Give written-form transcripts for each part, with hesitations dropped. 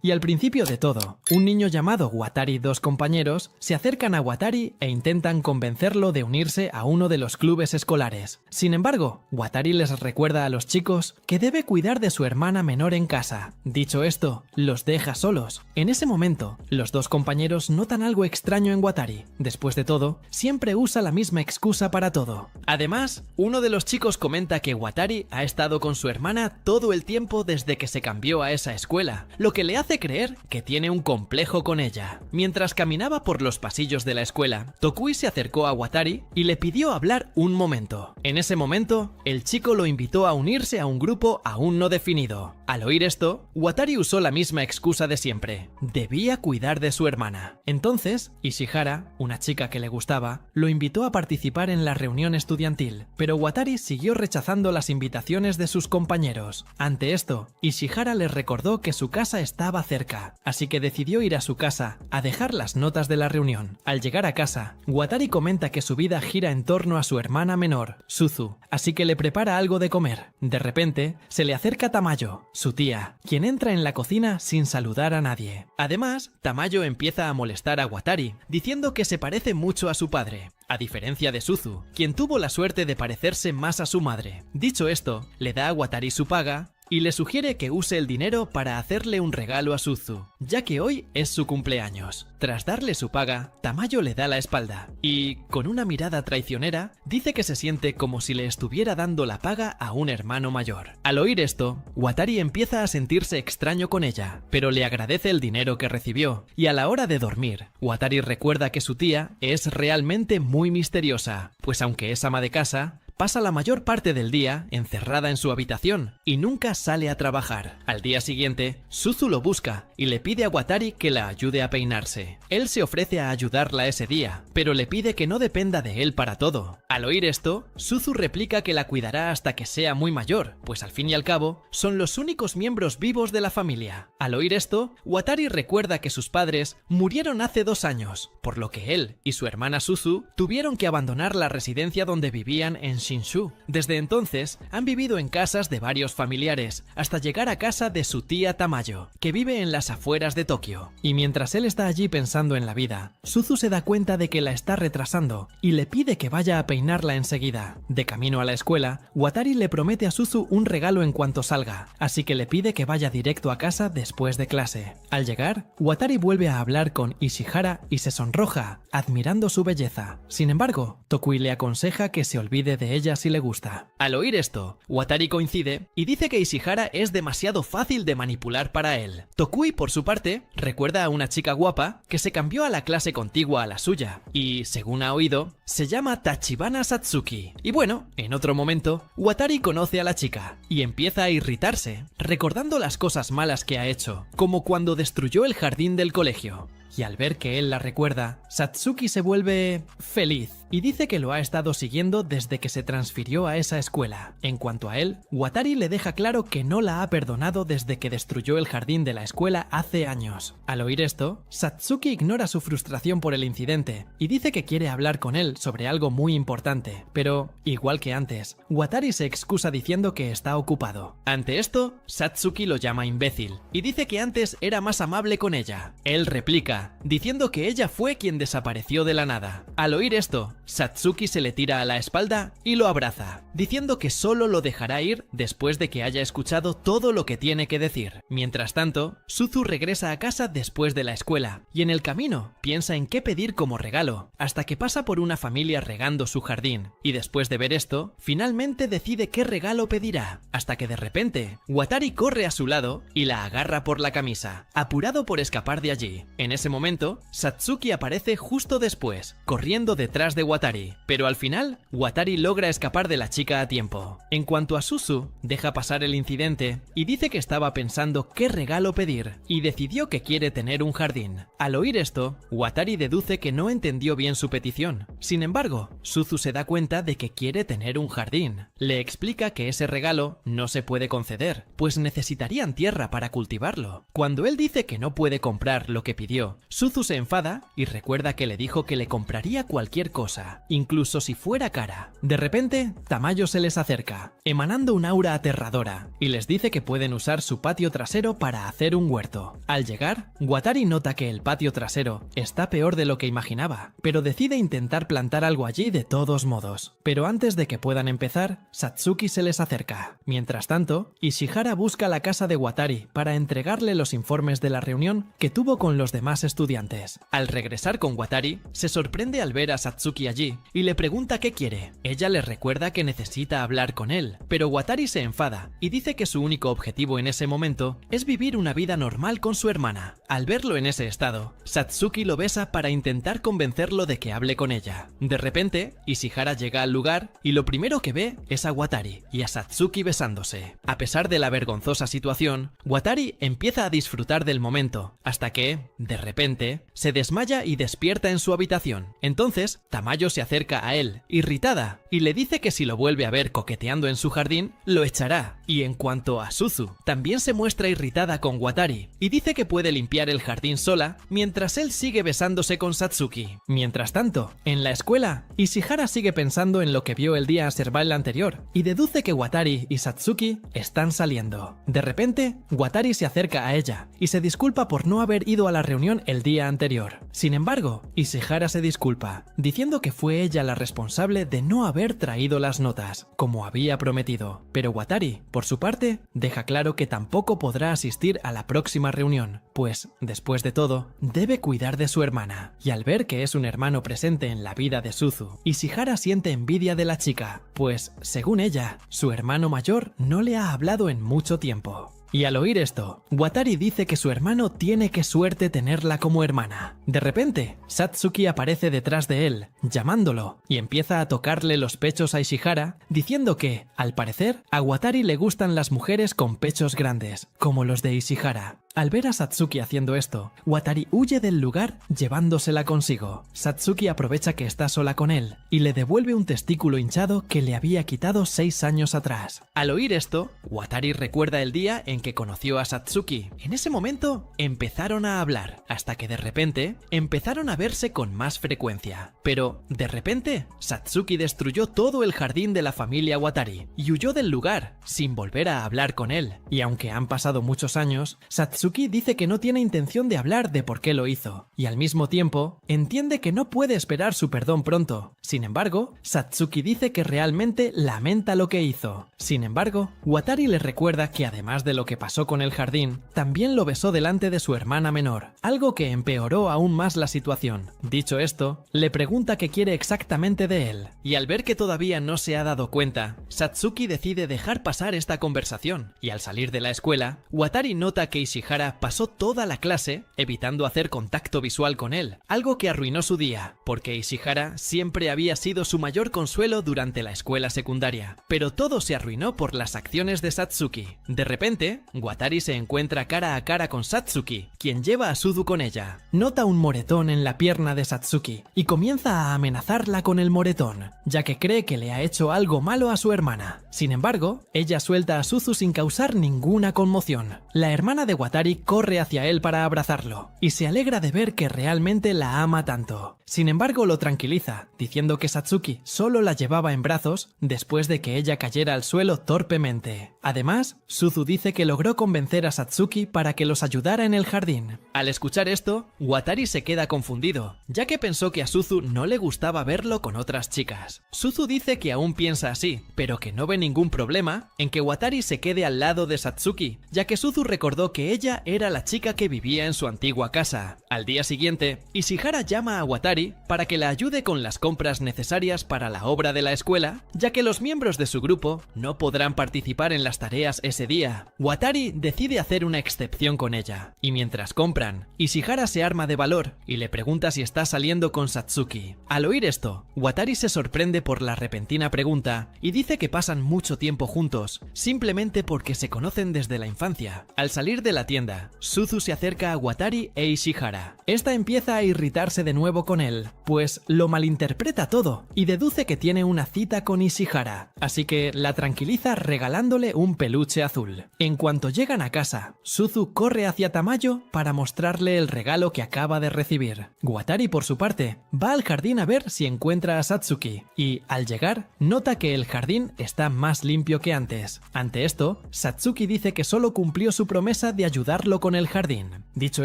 Y al principio de todo, un niño llamado Watari y dos compañeros se acercan a Watari e intentan convencerlo de unirse a uno de los clubes escolares. Sin embargo, Watari les recuerda a los chicos que debe cuidar de su hermana menor en casa. Dicho esto, los deja solos. En ese momento, los dos compañeros notan algo extraño en Watari. Después de todo, siempre usa la misma excusa para todo. Además, uno de los chicos comenta que Watari ha estado con su hermana todo el tiempo desde que se cambió a esa escuela, lo que le hace creer que tiene un complejo con ella. Mientras caminaba por los pasillos de la escuela, Tokui se acercó a Watari y le pidió hablar un momento. En ese momento, el chico lo invitó a unirse a un grupo aún no definido. Al oír esto, Watari usó la misma excusa de siempre: debía cuidar de su hermana. Entonces, Ishihara, una chica que le gustaba, lo invitó a participar en la reunión estudiantil, pero Watari siguió rechazando las invitaciones de sus compañeros. Ante esto, Ishihara les recordó que su casa estaba cerca, así que decidió ir a su casa a dejar las notas de la reunión. Al llegar a casa, Watari comenta que su vida gira en torno a su hermana menor, Suzu, así que le prepara algo de comer. De repente, se le acerca Tamayo, su tía, quien entra en la cocina sin saludar a nadie. Además, Tamayo empieza a molestar a Watari, diciendo que se parece mucho a su padre, a diferencia de Suzu, quien tuvo la suerte de parecerse más a su madre. Dicho esto, le da a Watari su paga y le sugiere que use el dinero para hacerle un regalo a Suzu, ya que hoy es su cumpleaños. Tras darle su paga, Tamayo le da la espalda y, con una mirada traicionera, dice que se siente como si le estuviera dando la paga a un hermano mayor. Al oír esto, Watari empieza a sentirse extraño con ella, pero le agradece el dinero que recibió, y a la hora de dormir, Watari recuerda que su tía es realmente muy misteriosa, pues aunque es ama de casa, pasa la mayor parte del día encerrada en su habitación y nunca sale a trabajar. Al día siguiente, Suzu lo busca y le pide a Watari que la ayude a peinarse. Él se ofrece a ayudarla ese día, pero le pide que no dependa de él para todo. Al oír esto, Suzu replica que la cuidará hasta que sea muy mayor, pues al fin y al cabo, son los únicos miembros vivos de la familia. Al oír esto, Watari recuerda que sus padres murieron hace 2 años, por lo que él y su hermana Suzu tuvieron que abandonar la residencia donde vivían en Shinshu. Desde entonces, han vivido en casas de varios familiares, hasta llegar a casa de su tía Tamayo, que vive en las afueras de Tokio. Y mientras él está allí pensando en la vida, Suzu se da cuenta de que la está retrasando y le pide que vaya a peinarla enseguida. De camino a la escuela, Watari le promete a Suzu un regalo en cuanto salga, así que le pide que vaya directo a casa después de clase. Al llegar, Watari vuelve a hablar con Ishihara y se sonroja, admirando su belleza. Sin embargo, Tokui le aconseja que se olvide de ella si le gusta. Al oír esto, Watari coincide y dice que Ishihara es demasiado fácil de manipular para él. Tokui, por su parte, recuerda a una chica guapa que se cambió a la clase contigua a la suya y, según ha oído, se llama Tachibana Satsuki. Y bueno, en otro momento, Watari conoce a la chica y empieza a irritarse, recordando las cosas malas que ha hecho, como cuando destruyó el jardín del colegio. Y al ver que él la recuerda, Satsuki se vuelve feliz y dice que lo ha estado siguiendo desde que se transfirió a esa escuela. En cuanto a él, Watari le deja claro que no la ha perdonado desde que destruyó el jardín de la escuela hace años. Al oír esto, Satsuki ignora su frustración por el incidente y dice que quiere hablar con él sobre algo muy importante, pero, igual que antes, Watari se excusa diciendo que está ocupado. Ante esto, Satsuki lo llama imbécil y dice que antes era más amable con ella. Él replica, diciendo que ella fue quien desapareció de la nada. Al oír esto, Satsuki se le tira a la espalda y lo abraza, diciendo que solo lo dejará ir después de que haya escuchado todo lo que tiene que decir. Mientras tanto, Suzu regresa a casa después de la escuela y en el camino piensa en qué pedir como regalo, hasta que pasa por una familia regando su jardín, y después de ver esto, finalmente decide qué regalo pedirá, hasta que de repente, Watari corre a su lado y la agarra por la camisa, apurado por escapar de allí. En ese momento, Satsuki aparece justo después, corriendo detrás de Watari, pero al final, Watari logra escapar de la chica a tiempo. En cuanto a Suzu, deja pasar el incidente y dice que estaba pensando qué regalo pedir, y decidió que quiere tener un jardín. Al oír esto, Watari deduce que no entendió bien su petición. Sin embargo, Suzu se da cuenta de que quiere tener un jardín. Le explica que ese regalo no se puede conceder, pues necesitarían tierra para cultivarlo. Cuando él dice que no puede comprar lo que pidió, Suzu se enfada y recuerda que le dijo que le compraría cualquier cosa, incluso si fuera cara. De repente, Tamayo se les acerca, emanando un aura aterradora, y les dice que pueden usar su patio trasero para hacer un huerto. Al llegar, Watari nota que el patio trasero está peor de lo que imaginaba, pero decide intentar plantar algo allí de todos modos. Pero antes de que puedan empezar, Satsuki se les acerca. Mientras tanto, Ishihara busca la casa de Watari para entregarle los informes de la reunión que tuvo con los demás estudiantes. Al regresar con Watari, se sorprende al ver a Satsuki allí y le pregunta qué quiere. Ella le recuerda que necesita hablar con él, pero Watari se enfada y dice que su único objetivo en ese momento es vivir una vida normal con su hermana. Al verlo en ese estado, Satsuki lo besa para intentar convencerlo de que hable con ella. De repente, Ishihara llega al lugar y lo primero que ve es a Watari y a Satsuki besándose. A pesar de la vergonzosa situación, Watari empieza a disfrutar del momento, hasta que, de repente, se desmaya y despierta en su habitación. Entonces, Tamayo se acerca a él, irritada, y le dice que si lo vuelve a ver coqueteando en su jardín, lo echará. Y en cuanto a Suzu, también se muestra irritada con Watari, y dice que puede limpiar el jardín sola, mientras él sigue besándose con Satsuki. Mientras tanto, en la escuela, Ishihara sigue pensando en lo que vio el día Serval anterior, y deduce que Watari y Satsuki están saliendo. De repente, Watari se acerca a ella, y se disculpa por no haber ido a la reunión el día anterior. Sin embargo, Ishihara se disculpa, diciendo que fue ella la responsable de no haber traído las notas, como había prometido. Pero Watari, por su parte, deja claro que tampoco podrá asistir a la próxima reunión, pues, después de todo, debe cuidar de su hermana. Y al ver que es un hermano presente en la vida de Suzu, Ishihara siente envidia de la chica, pues, según ella, su hermano mayor no le ha hablado en mucho tiempo. Y al oír esto, Watari dice que su hermano tiene qué suerte tenerla como hermana. De repente, Satsuki aparece detrás de él, llamándolo, y empieza a tocarle los pechos a Ishihara, diciendo que, al parecer, a Watari le gustan las mujeres con pechos grandes, como los de Ishihara. Al ver a Satsuki haciendo esto, Watari huye del lugar llevándosela consigo. Satsuki aprovecha que está sola con él y le devuelve un testículo hinchado que le había quitado 6 años atrás. Al oír esto, Watari recuerda el día en que conoció a Satsuki. En ese momento empezaron a hablar, hasta que de repente empezaron a verse con más frecuencia. Pero, de repente, Satsuki destruyó todo el jardín de la familia Watari y huyó del lugar, sin volver a hablar con él. Y aunque han pasado muchos años, Satsuki dice que no tiene intención de hablar de por qué lo hizo, y al mismo tiempo entiende que no puede esperar su perdón pronto. Sin embargo, Satsuki dice que realmente lamenta lo que hizo. Sin embargo, Watari le recuerda que además de lo que pasó con el jardín, también lo besó delante de su hermana menor, algo que empeoró aún más la situación. Dicho esto, le pregunta qué quiere exactamente de él, y al ver que todavía no se ha dado cuenta, Satsuki decide dejar pasar esta conversación, y al salir de la escuela, Watari nota que Ishihara pasó toda la clase evitando hacer contacto visual con él, algo que arruinó su día, porque Ishihara siempre había sido su mayor consuelo durante la escuela secundaria. Pero todo se arruinó por las acciones de Satsuki. De repente, Watari se encuentra cara a cara con Satsuki, quien lleva a Suzu con ella. Nota un moretón en la pierna de Satsuki y comienza a amenazarla con el moretón, ya que cree que le ha hecho algo malo a su hermana. Sin embargo, ella suelta a Suzu sin causar ninguna conmoción. La hermana de Watari corre hacia él para abrazarlo, y se alegra de ver que realmente la ama tanto. Sin embargo, lo tranquiliza, diciendo que Satsuki solo la llevaba en brazos después de que ella cayera al suelo torpemente. Además, Suzu dice que logró convencer a Satsuki para que los ayudara en el jardín. Al escuchar esto, Watari se queda confundido, ya que pensó que a Suzu no le gustaba verlo con otras chicas. Suzu dice que aún piensa así, pero que no ve ningún problema en que Watari se quede al lado de Satsuki, ya que Suzu recordó que ella era la chica que vivía en su antigua casa. Al día siguiente, Ishihara llama a Watari para que la ayude con las compras necesarias para la obra de la escuela, ya que los miembros de su grupo no podrán participar en las tareas ese día. Watari decide hacer una excepción con ella, y mientras compran, Ishihara se arma de valor y le pregunta si está saliendo con Satsuki. Al oír esto, Watari se sorprende por la repentina pregunta y dice que pasan mucho tiempo juntos, simplemente porque se conocen desde la infancia. Al salir de la tienda, Suzu se acerca a Watari e Ishihara Ishihara. Esta empieza a irritarse de nuevo con él, pues lo malinterpreta todo y deduce que tiene una cita con Ishihara, así que la tranquiliza regalándole un peluche azul. En cuanto llegan a casa, Suzu corre hacia Tamayo para mostrarle el regalo que acaba de recibir. Watari, por su parte, va al jardín a ver si encuentra a Satsuki y, al llegar, nota que el jardín está más limpio que antes. Ante esto, Satsuki dice que solo cumplió su promesa de ayudarlo con el jardín. Dicho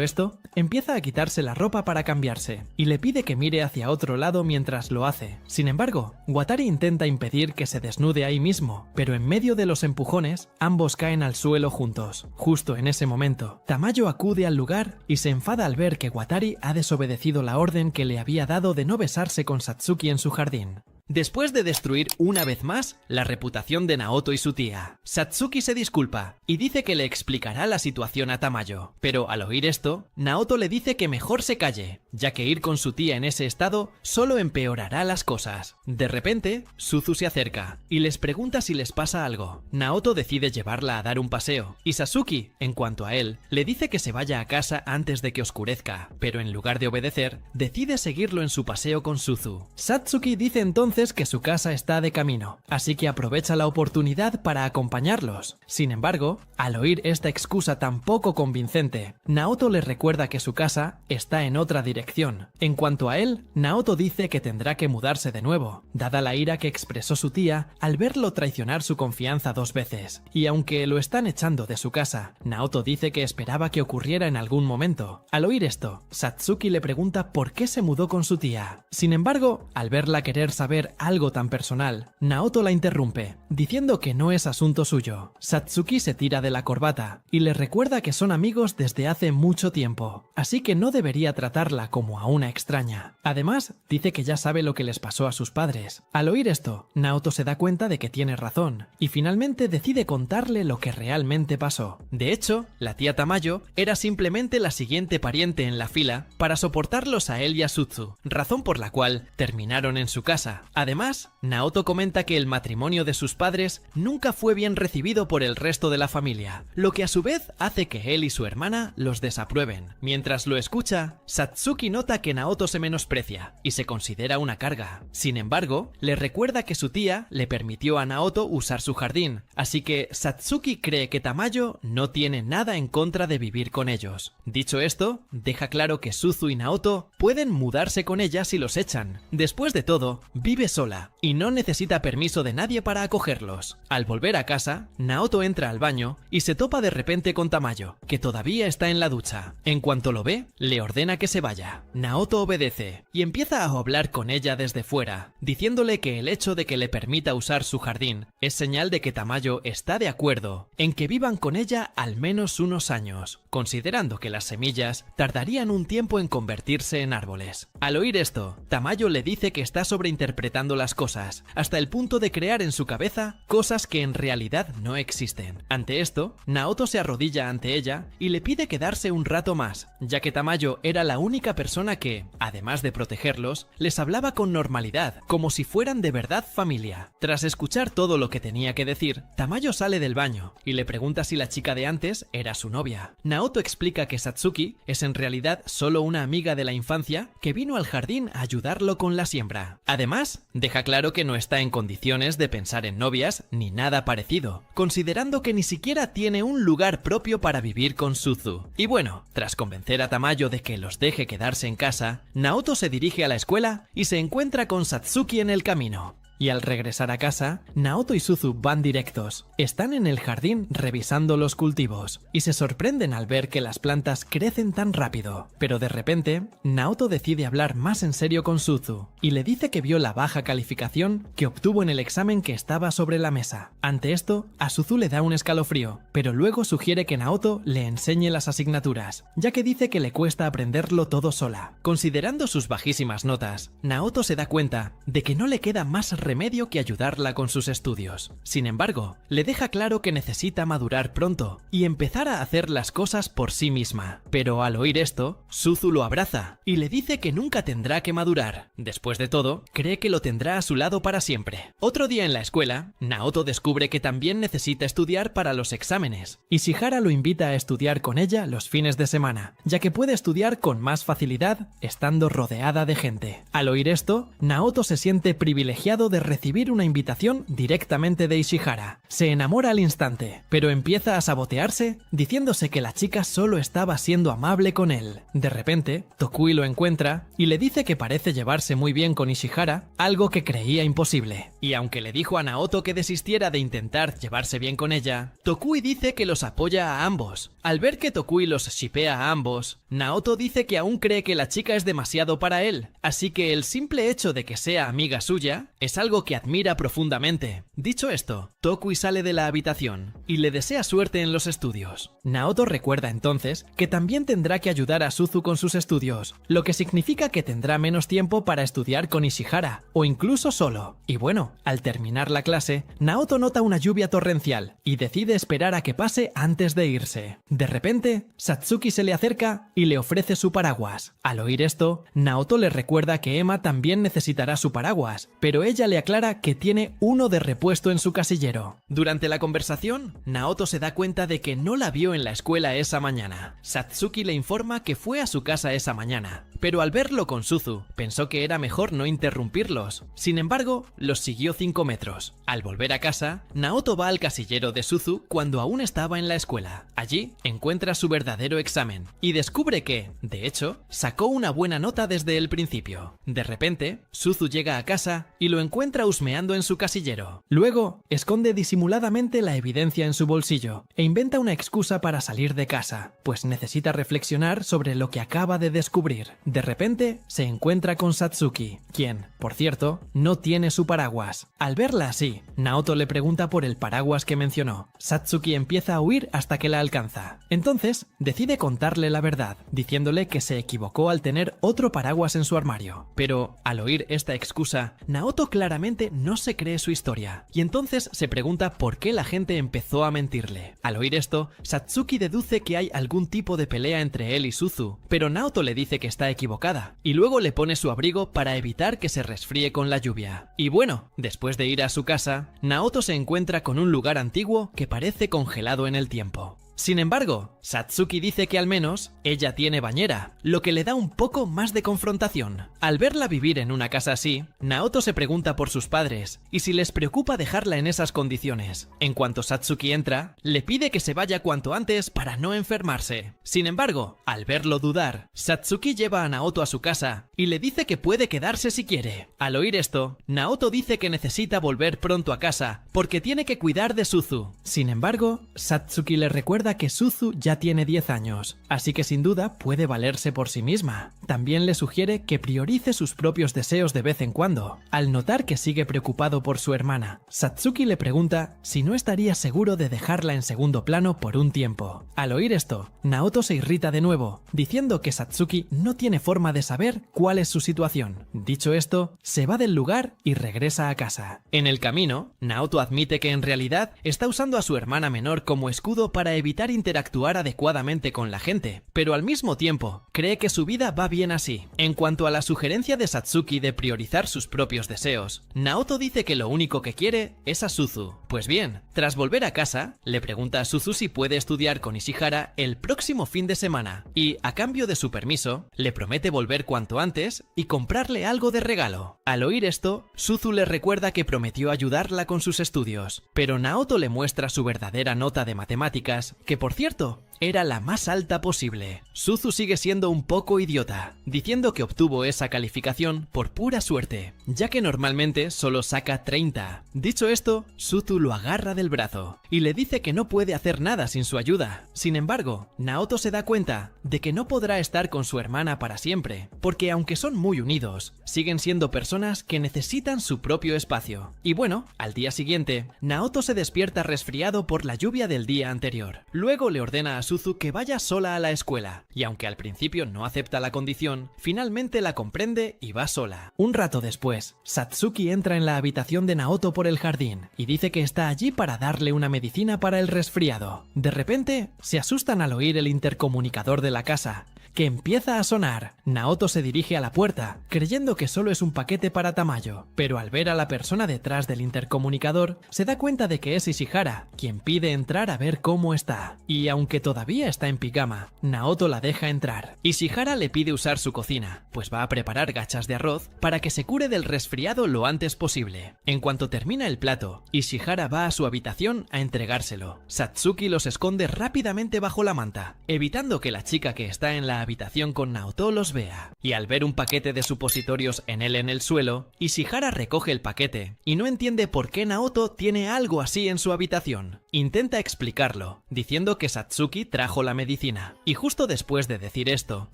esto, empieza a quitarse la ropa para cambiarse y le pide que mire hacia otro lado mientras lo hace. Sin embargo, Watari intenta impedir que se desnude ahí mismo, pero en medio de los empujones, ambos caen al suelo juntos. Justo en ese momento, Tamayo acude al lugar y se enfada al ver que Watari ha desobedecido la orden que le había dado de no besarse con Satsuki en su jardín. Después de destruir una vez más la reputación de Naoto y su tía, Satsuki se disculpa y dice que le explicará la situación a Tamayo, pero al oír esto, Naoto le dice que mejor se calle, ya que ir con su tía en ese estado solo empeorará las cosas. De repente, Suzu se acerca y les pregunta si les pasa algo. Naoto decide llevarla a dar un paseo y Sasuke, en cuanto a él, le dice que se vaya a casa antes de que oscurezca, pero en lugar de obedecer, decide seguirlo en su paseo con Suzu. Satsuki dice entonces que su casa está de camino, así que aprovecha la oportunidad para acompañarlos. Sin embargo, al oír esta excusa tan poco convincente, Naoto le recuerda que su casa está en otra dirección. En cuanto a él, Naoto dice que tendrá que mudarse de nuevo, dada la ira que expresó su tía al verlo traicionar su confianza 2 veces. Y aunque lo están echando de su casa, Naoto dice que esperaba que ocurriera en algún momento. Al oír esto, Satsuki le pregunta por qué se mudó con su tía. Sin embargo, al verla querer saber algo tan personal, Naoto la interrumpe, diciendo que no es asunto suyo. Satsuki se tira de la corbata y le recuerda que son amigos desde hace mucho tiempo, así que no debería tratarla como a una extraña. Además, dice que ya sabe lo que les pasó a sus padres. Al oír esto, Naoto se da cuenta de que tiene razón y finalmente decide contarle lo que realmente pasó. De hecho, la tía Tamayo era simplemente la siguiente pariente en la fila para soportarlos a él y a Suzu, razón por la cual terminaron en su casa. Además, Naoto comenta que el matrimonio de sus padres nunca fue bien recibido por el resto de la familia, lo que a su vez hace que él y su hermana los desaprueben. Mientras lo escucha, Satsuki nota que Naoto se menosprecia y se considera una carga. Sin embargo, le recuerda que su tía le permitió a Naoto usar su jardín, así que Satsuki cree que Tamayo no tiene nada en contra de vivir con ellos. Dicho esto, deja claro que Suzu y Naoto pueden mudarse con ella si los echan. Después de todo, vive sola y no necesita permiso de nadie para acogerlos. Al volver a casa, Naoto entra al baño y se topa de repente con Tamayo, que todavía está en la ducha. En cuanto lo ve, le ordena que se vaya. Naoto obedece y empieza a hablar con ella desde fuera, diciéndole que el hecho de que le permita usar su jardín es señal de que Tamayo está de acuerdo en que vivan con ella al menos unos años, considerando que las semillas tardarían un tiempo en convertirse en árboles. Al oír esto, Tamayo le dice que está sobreinterpretando las cosas, hasta el punto de crear en su cabeza cosas que en realidad no existen. Ante esto, Naoto se arrodilla ante ella y le pide quedarse un rato más, ya que Tamayo era la única persona que, además de protegerlos, les hablaba con normalidad, como si fueran de verdad familia. Tras escuchar todo lo que tenía que decir, Tamayo sale del baño y le pregunta si la chica de antes era su novia. Naoto explica que Satsuki es en realidad solo una amiga de la infancia que vino al jardín a ayudarlo con la siembra. Además, deja claro que no está en condiciones de pensar en novias ni nada parecido, considerando que ni siquiera tiene un lugar propio para vivir con Suzu. Y bueno, tras convencer a Tamayo de que los deje quedarse en casa, Naoto se dirige a la escuela y se encuentra con Satsuki en el camino. Y al regresar a casa, Naoto y Suzu van directos. Están en el jardín revisando los cultivos y se sorprenden al ver que las plantas crecen tan rápido. Pero de repente, Naoto decide hablar más en serio con Suzu y le dice que vio la baja calificación que obtuvo en el examen que estaba sobre la mesa. Ante esto, a Suzu le da un escalofrío, pero luego sugiere que Naoto le enseñe las asignaturas, ya que dice que le cuesta aprenderlo todo sola. Considerando sus bajísimas notas, Naoto se da cuenta de que no le queda más remedio que ayudarla con sus estudios. Sin embargo, le deja claro que necesita madurar pronto y empezar a hacer las cosas por sí misma. Pero al oír esto, Suzu lo abraza y le dice que nunca tendrá que madurar. Después de todo, cree que lo tendrá a su lado para siempre. Otro día en la escuela, Naoto descubre que también necesita estudiar para los exámenes. Ishihara lo invita a estudiar con ella los fines de semana, ya que puede estudiar con más facilidad estando rodeada de gente. Al oír esto, Naoto se siente privilegiado de recibir una invitación directamente de Ishihara. Se enamora al instante, pero empieza a sabotearse diciéndose que la chica solo estaba siendo amable con él. De repente, Tokui lo encuentra y le dice que parece llevarse muy bien con Ishihara, algo que creía imposible. Y aunque le dijo a Naoto que desistiera de intentar llevarse bien con ella, Tokui dice que los apoya a ambos. Al ver que Tokui los shippea a ambos, Naoto dice que aún cree que la chica es demasiado para él, así que el simple hecho de que sea amiga suya es algo que admira profundamente. Dicho esto, Tokui sale de la habitación y le desea suerte en los estudios. Naoto recuerda entonces que también tendrá que ayudar a Suzu con sus estudios, lo que significa que tendrá menos tiempo para estudiar con Ishihara, o incluso solo. Y bueno, al terminar la clase, Naoto nota una lluvia torrencial y decide esperar a que pase antes de irse. De repente, Satsuki se le acerca y le ofrece su paraguas. Al oír esto, Naoto le recuerda que Emma también necesitará su paraguas, pero ella le aclara que tiene uno de repuesto en su casillero. Durante la conversación, Naoto se da cuenta de que no la vio en la escuela esa mañana. Satsuki le informa que fue a su casa esa mañana, pero al verlo con Suzu, pensó que era mejor no interrumpirlos. Sin embargo, los siguió 5 metros. Al volver a casa, Naoto va al casillero de Suzu cuando aún estaba en la escuela. Allí encuentra su verdadero examen y descubre que, de hecho, sacó una buena nota desde el principio. De repente, Suzu llega a casa y lo encuentra husmeando en su casillero. Luego, esconde disimuladamente la evidencia en su bolsillo e inventa una excusa para salir de casa, pues necesita reflexionar sobre lo que acaba de descubrir. De repente, se encuentra con Satsuki, quien, por cierto, no tiene su paraguas. Al verla así, Naoto le pregunta por el paraguas que mencionó. Satsuki empieza a huir hasta que la alcanza. Entonces, decide contarle la verdad, diciéndole que se equivocó al tener otro paraguas en su armario. Pero, al oír esta excusa, Naoto claramente no se cree su historia, y entonces se pregunta por qué la gente empezó a mentirle. Al oír esto, Satsuki deduce que hay algún tipo de pelea entre él y Suzu, pero Naoto le dice que está equivocada, y luego le pone su abrigo para evitar que se resfríe con la lluvia. Y bueno, después de ir a su casa, Naoto se encuentra con un lugar antiguo que parece congelado en el tiempo. Sin embargo, Satsuki dice que al menos ella tiene bañera, lo que le da un poco más de confrontación. Al verla vivir en una casa así, Naoto se pregunta por sus padres y si les preocupa dejarla en esas condiciones. En cuanto Satsuki entra, le pide que se vaya cuanto antes para no enfermarse. Sin embargo, al verlo dudar, Satsuki lleva a Naoto a su casa y le dice que puede quedarse si quiere. Al oír esto, Naoto dice que necesita volver pronto a casa porque tiene que cuidar de Suzu. Sin embargo, Satsuki le recuerda que Suzu ya tiene 10 años, así que sin duda puede valerse por sí misma. También le sugiere que priorice sus propios deseos de vez en cuando. Al notar que sigue preocupado por su hermana, Satsuki le pregunta si no estaría seguro de dejarla en segundo plano por un tiempo. Al oír esto, Naoto se irrita de nuevo, diciendo que Satsuki no tiene forma de saber cuál es su situación. Dicho esto, se va del lugar y regresa a casa. En el camino, Naoto admite que en realidad está usando a su hermana menor como escudo para evitar interactuar adecuadamente con la gente, pero al mismo tiempo cree que su vida va bien así. En cuanto a la sugerencia de Satsuki de priorizar sus propios deseos, Naoto dice que lo único que quiere es a Suzu. Pues bien, tras volver a casa, le pregunta a Suzu si puede estudiar con Ishihara el próximo fin de semana y, a cambio de su permiso, le promete volver cuanto antes y comprarle algo de regalo. Al oír esto, Suzu le recuerda que prometió ayudarla con sus estudios, pero Naoto le muestra su verdadera nota de matemáticas, que por cierto, era la más alta posible. Suzu sigue siendo un poco idiota, diciendo que obtuvo esa calificación por pura suerte, ya que normalmente solo saca 30. Dicho esto, Suzu lo agarra del brazo y le dice que no puede hacer nada sin su ayuda. Sin embargo, Naoto se da cuenta de que no podrá estar con su hermana para siempre, porque aunque son muy unidos, siguen siendo personas que necesitan su propio espacio. Y bueno, al día siguiente, Naoto se despierta resfriado por la lluvia del día anterior. Luego le ordena a Suzu que vaya sola a la escuela, y aunque al principio no acepta la condición, finalmente la comprende y va sola. Un rato después, Satsuki entra en la habitación de Naoto por el jardín y dice que está allí para darle una medicina para el resfriado. De repente, se asustan al oír el intercomunicador de la casa, que empieza a sonar. Naoto se dirige a la puerta, creyendo que solo es un paquete para Tamayo, pero al ver a la persona detrás del intercomunicador, se da cuenta de que es Ishihara, quien pide entrar a ver cómo está. Y aunque todavía está en pijama, Naoto la deja entrar. Ishihara le pide usar su cocina, pues va a preparar gachas de arroz para que se cure del resfriado lo antes posible. En cuanto termina el plato, Ishihara va a su habitación a entregárselo. Satsuki los esconde rápidamente bajo la manta, evitando que la chica que está en la habitación con Naoto los vea. Y al ver un paquete de supositorios en el suelo, Ishihara recoge el paquete y no entiende por qué Naoto tiene algo así en su habitación. Intenta explicarlo, diciendo que Satsuki trajo la medicina. Y justo después de decir esto,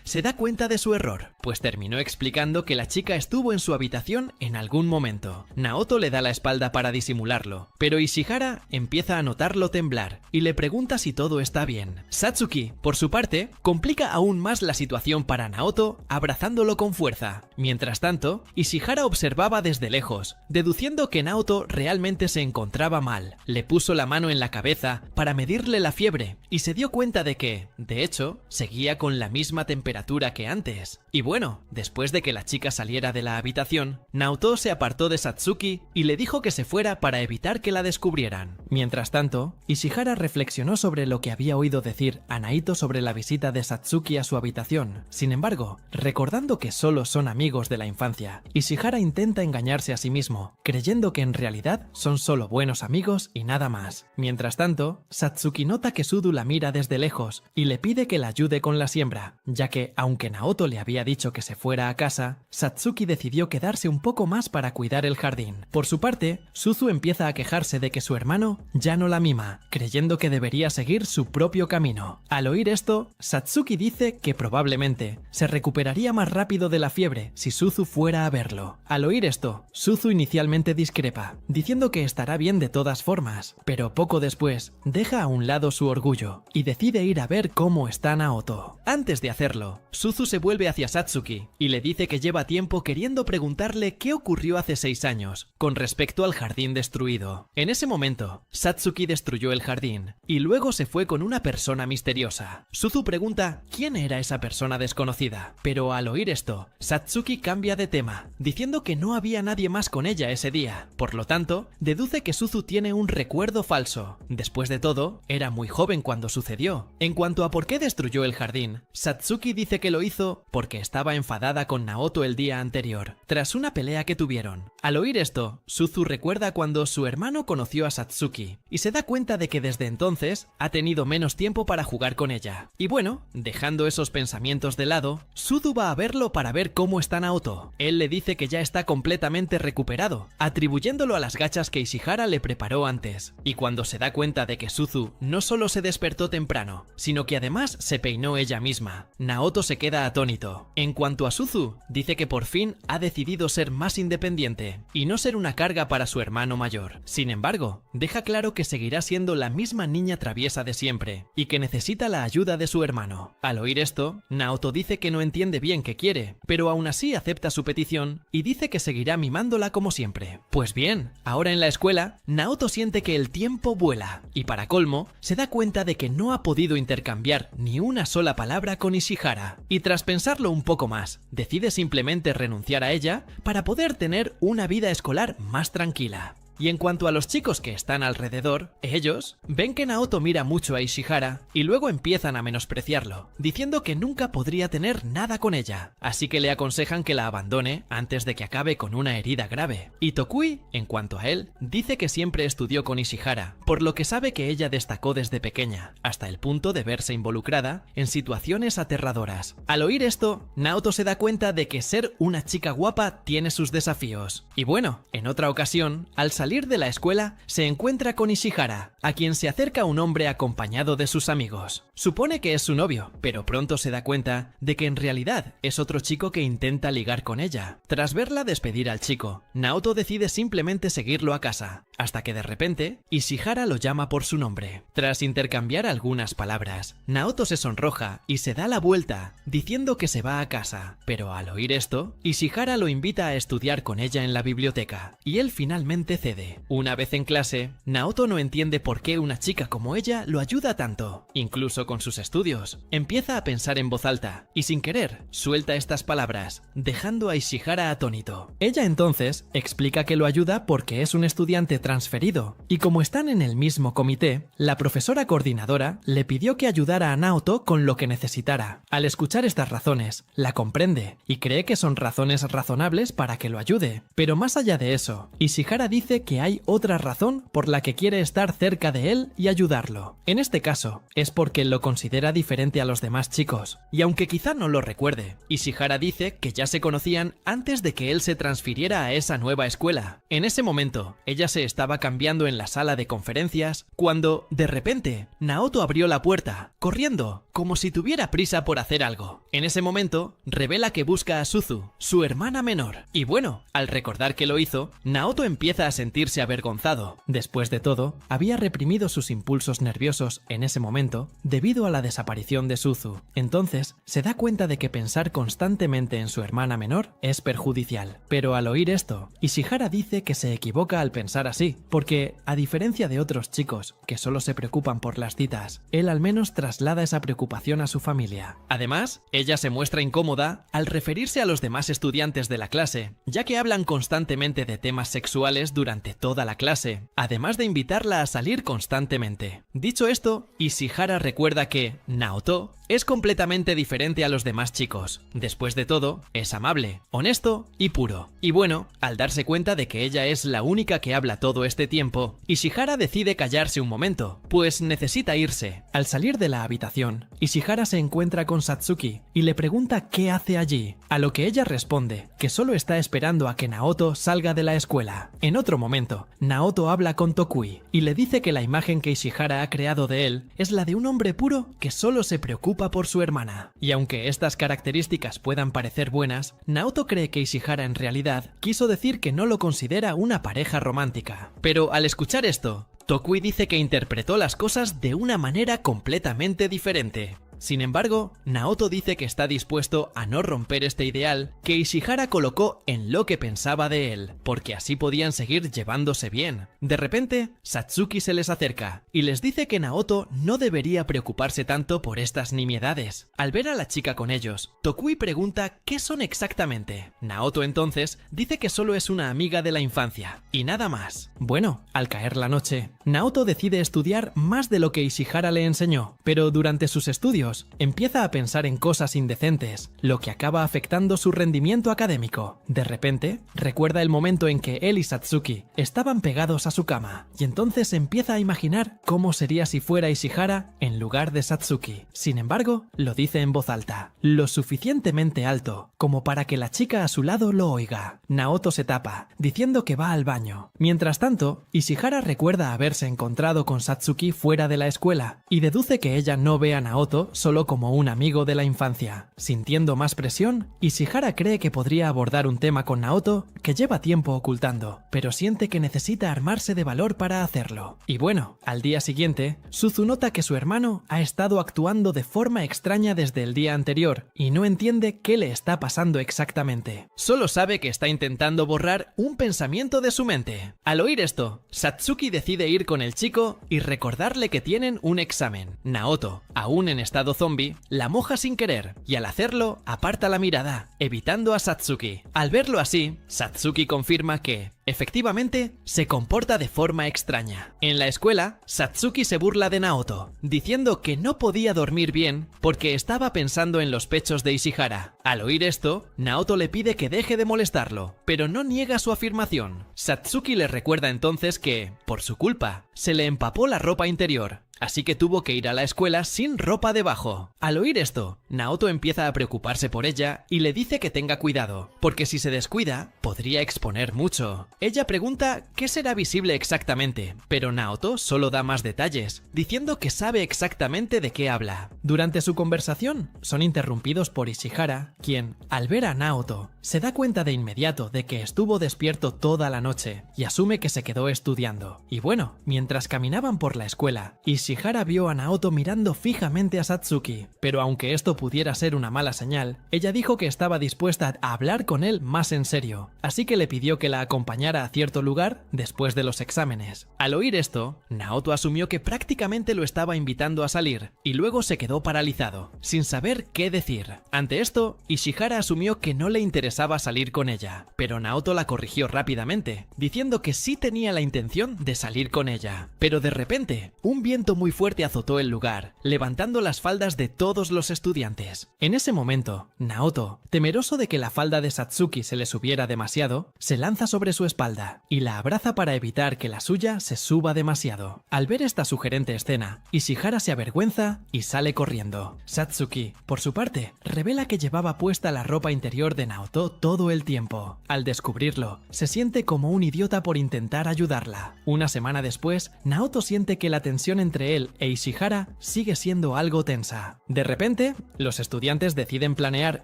se da cuenta de su error, pues terminó explicando que la chica estuvo en su habitación en algún momento. Naoto le da la espalda para disimularlo, pero Ishihara empieza a notarlo temblar y le pregunta si todo está bien. Satsuki, por su parte, complica aún más la situación para Naoto, abrazándolo con fuerza. Mientras tanto, Ishihara observaba desde lejos, deduciendo que Naoto realmente se encontraba mal. Le puso la mano en la cabeza para medirle la fiebre y se dio cuenta de que, de hecho, seguía con la misma temperatura que antes. Y bueno, después de que la chica saliera de la habitación, Naoto se apartó de Satsuki y le dijo que se fuera para evitar que la descubrieran. Mientras tanto, Ishihara reflexionó sobre lo que había oído decir a Naito sobre la visita de Satsuki a su habitación. Sin embargo, recordando que solo son amigos de la infancia, Ishihara intenta engañarse a sí mismo, creyendo que en realidad son solo buenos amigos y nada más. Mientras tanto, Satsuki nota que Suzu la mira desde lejos y le pide que la ayude con la siembra, ya que, aunque Naoto le había dicho que se fuera a casa, Satsuki decidió quedarse un poco más para cuidar el jardín. Por su parte, Suzu empieza a quejarse de que su hermano ya no la mima, creyendo que debería seguir su propio camino. Al oír esto, Satsuki dice que probablemente se recuperaría más rápido de la fiebre si Suzu fuera a verlo. Al oír esto, Suzu inicialmente discrepa, diciendo que estará bien de todas formas, pero poco después deja a un lado su orgullo y decide ir a ver cómo está Naoto. Antes de hacerlo, Suzu se vuelve hacia Satsuki y le dice que lleva tiempo queriendo preguntarle qué ocurrió hace 6 años con respecto al jardín destruido. En ese momento, Satsuki destruyó el jardín y luego se fue con una persona misteriosa. Suzu pregunta quién era esa persona desconocida, pero al oír esto, Satsuki cambia de tema, diciendo que no había nadie más con ella ese día. Por lo tanto, deduce que Suzu tiene un recuerdo falso. Después de todo, era muy joven cuando sucedió. En cuanto a por qué destruyó el jardín, Satsuki dice que lo hizo porque estaba enfadada con Naoto el día anterior, tras una pelea que tuvieron. Al oír esto, Suzu recuerda cuando su hermano conoció a Satsuki y se da cuenta de que desde entonces ha tenido menos tiempo para jugar con ella. Y bueno, dejando esos pensamientos de lado, Suzu va a verlo para ver cómo está Naoto. Él le dice que ya está completamente recuperado, atribuyéndolo a las gachas que Ishihara le preparó antes. Y cuando se da cuenta de que Suzu no solo se despertó temprano, sino que además se peinó ella misma, Naoto se queda atónito. En cuanto a Suzu, dice que por fin ha decidido ser más independiente y no ser una carga para su hermano mayor. Sin embargo, deja claro que seguirá siendo la misma niña traviesa de siempre y que necesita la ayuda de su hermano. Al oír esto, Naoto dice que no entiende bien qué quiere, pero aún así acepta su petición y dice que seguirá mimándola como siempre. Pues bien, ahora en la escuela, Naoto siente que el tiempo vuela y para colmo, se da cuenta de que no ha podido intercambiar ni una sola palabra con Ishihara. Y tras pensarlo un poco más, decide simplemente renunciar a ella para poder tener una vida escolar más tranquila. Y en cuanto a los chicos que están alrededor, ellos ven que Naoto mira mucho a Ishihara y luego empiezan a menospreciarlo, diciendo que nunca podría tener nada con ella, así que le aconsejan que la abandone antes de que acabe con una herida grave. Y Tokui, en cuanto a él, dice que siempre estudió con Ishihara, por lo que sabe que ella destacó desde pequeña, hasta el punto de verse involucrada en situaciones aterradoras. Al oír esto, Naoto se da cuenta de que ser una chica guapa tiene sus desafíos. Y bueno, en otra ocasión, al salir de la escuela, se encuentra con Ishihara, a quien se acerca un hombre acompañado de sus amigos. Supone que es su novio, pero pronto se da cuenta de que en realidad es otro chico que intenta ligar con ella. Tras verla despedir al chico, Naoto decide simplemente seguirlo a casa. hasta que de repente Ishihara lo llama por su nombre. Tras intercambiar algunas palabras, Naoto se sonroja y se da la vuelta, diciendo que se va a casa, pero al oír esto, Ishihara lo invita a estudiar con ella en la biblioteca, y él finalmente cede. Una vez en clase, Naoto no entiende por qué una chica como ella lo ayuda tanto, incluso con sus estudios. Empieza a pensar en voz alta, y sin querer, suelta estas palabras, dejando a Ishihara atónito. Ella entonces explica que lo ayuda porque es un estudiante transferido, y como están en el mismo comité, la profesora coordinadora le pidió que ayudara a Naoto con lo que necesitara. Al escuchar estas razones, la comprende, y cree que son razones razonables para que lo ayude. Pero más allá de eso, Ishihara dice que hay otra razón por la que quiere estar cerca de él y ayudarlo. En este caso, es porque lo considera diferente a los demás chicos, y aunque quizá no lo recuerde, Ishihara dice que ya se conocían antes de que él se transfiriera a esa nueva escuela. En ese momento, ella se estaba cambiando en la sala de conferencias cuando, de repente, Naoto abrió la puerta, corriendo, como si tuviera prisa por hacer algo. En ese momento, revela que busca a Suzu, su hermana menor. Y bueno, al recordar que lo hizo, Naoto empieza a sentirse avergonzado. Después de todo, había reprimido sus impulsos nerviosos en ese momento debido a la desaparición de Suzu. Entonces, se da cuenta de que pensar constantemente en su hermana menor es perjudicial. Pero al oír esto, Ishihara dice que se equivoca al pensar así, porque, a diferencia de otros chicos que solo se preocupan por las citas, él al menos traslada esa preocupación a su familia. Además, ella se muestra incómoda al referirse a los demás estudiantes de la clase, ya que hablan constantemente de temas sexuales durante toda la clase, además de invitarla a salir constantemente. Dicho esto, Ishihara recuerda que Naoto es completamente diferente a los demás chicos. Después de todo, es amable, honesto y puro. Y bueno, al darse cuenta de que ella es la única que habla todo este tiempo, Ishihara decide callarse un momento, pues necesita irse. Al salir de la habitación, Ishihara se encuentra con Satsuki y le pregunta qué hace allí, a lo que ella responde que solo está esperando a que Naoto salga de la escuela. En otro momento, Naoto habla con Tokui y le dice que la imagen que Ishihara ha creado de él es la de un hombre puro que solo se preocupa por su hermana. Y aunque estas características puedan parecer buenas, Naoto cree que Ishihara en realidad quiso decir que no lo considera una pareja romántica. Pero al escuchar esto, Tokui dice que interpretó las cosas de una manera completamente diferente. Sin embargo, Naoto dice que está dispuesto a no romper este ideal que Ishihara colocó en lo que pensaba de él, porque así podían seguir llevándose bien. De repente, Satsuki se les acerca y les dice que Naoto no debería preocuparse tanto por estas nimiedades. Al ver a la chica con ellos, Tokui pregunta qué son exactamente. Naoto entonces dice que solo es una amiga de la infancia, y nada más. Bueno, al caer la noche, Naoto decide estudiar más de lo que Ishihara le enseñó, pero durante sus estudios empieza a pensar en cosas indecentes, lo que acaba afectando su rendimiento académico. De repente, recuerda el momento en que él y Satsuki estaban pegados a su cama, y entonces empieza a imaginar cómo sería si fuera Ishihara en lugar de Satsuki. Sin embargo, lo dice en voz alta, lo suficientemente alto como para que la chica a su lado lo oiga. Naoto se tapa, diciendo que va al baño. Mientras tanto, Ishihara recuerda haberse encontrado con Satsuki fuera de la escuela, y deduce que ella no ve a Naoto solo como un amigo de la infancia. Sintiendo más presión, Ishihara cree que podría abordar un tema con Naoto que lleva tiempo ocultando, pero siente que necesita armarse de valor para hacerlo. Y bueno, al día siguiente, Suzu nota que su hermano ha estado actuando de forma extraña desde el día anterior y no entiende qué le está pasando exactamente. Solo sabe que está intentando borrar un pensamiento de su mente. Al oír esto, Satsuki decide ir con el chico y recordarle que tienen un examen. Naoto, aún en estado zombie, la moja sin querer y al hacerlo aparta la mirada, evitando a Satsuki. Al verlo así, Satsuki confirma que, efectivamente, se comporta de forma extraña. En la escuela, Satsuki se burla de Naoto, diciendo que no podía dormir bien porque estaba pensando en los pechos de Ishihara. Al oír esto, Naoto le pide que deje de molestarlo, pero no niega su afirmación. Satsuki le recuerda entonces que, por su culpa, se le empapó la ropa interior. así que tuvo que ir a la escuela sin ropa debajo. Al oír esto, Naoto empieza a preocuparse por ella y le dice que tenga cuidado, porque si se descuida, podría exponer mucho. Ella pregunta qué será visible exactamente, pero Naoto solo da más detalles, diciendo que sabe exactamente de qué habla. Durante su conversación, son interrumpidos por Ishihara, quien, al ver a Naoto, se da cuenta de inmediato de que estuvo despierto toda la noche y asume que se quedó estudiando. Y bueno, mientras caminaban por la escuela, Ishihara vio a Naoto mirando fijamente a Satsuki, pero aunque esto pudiera ser una mala señal, ella dijo que estaba dispuesta a hablar con él más en serio, así que le pidió que la acompañara a cierto lugar después de los exámenes. Al oír esto, Naoto asumió que prácticamente lo estaba invitando a salir, y luego se quedó paralizado, sin saber qué decir. Ante esto, Ishihara asumió que no le interesaba salir con ella, pero Naoto la corrigió rápidamente, diciendo que sí tenía la intención de salir con ella. Pero de repente, un viento muy fuerte azotó el lugar, levantando las faldas de todos los estudiantes. En ese momento, Naoto, temeroso de que la falda de Satsuki se le subiera demasiado, se lanza sobre su espalda y la abraza para evitar que la suya se suba demasiado. Al ver esta sugerente escena, Ishihara se avergüenza y sale corriendo. Satsuki, por su parte, revela que llevaba puesta la ropa interior de Naoto todo el tiempo. Al descubrirlo, se siente como un idiota por intentar ayudarla. Una semana después, Naoto siente que la tensión entre él e Ishihara sigue siendo algo tensa. De repente, los estudiantes deciden planear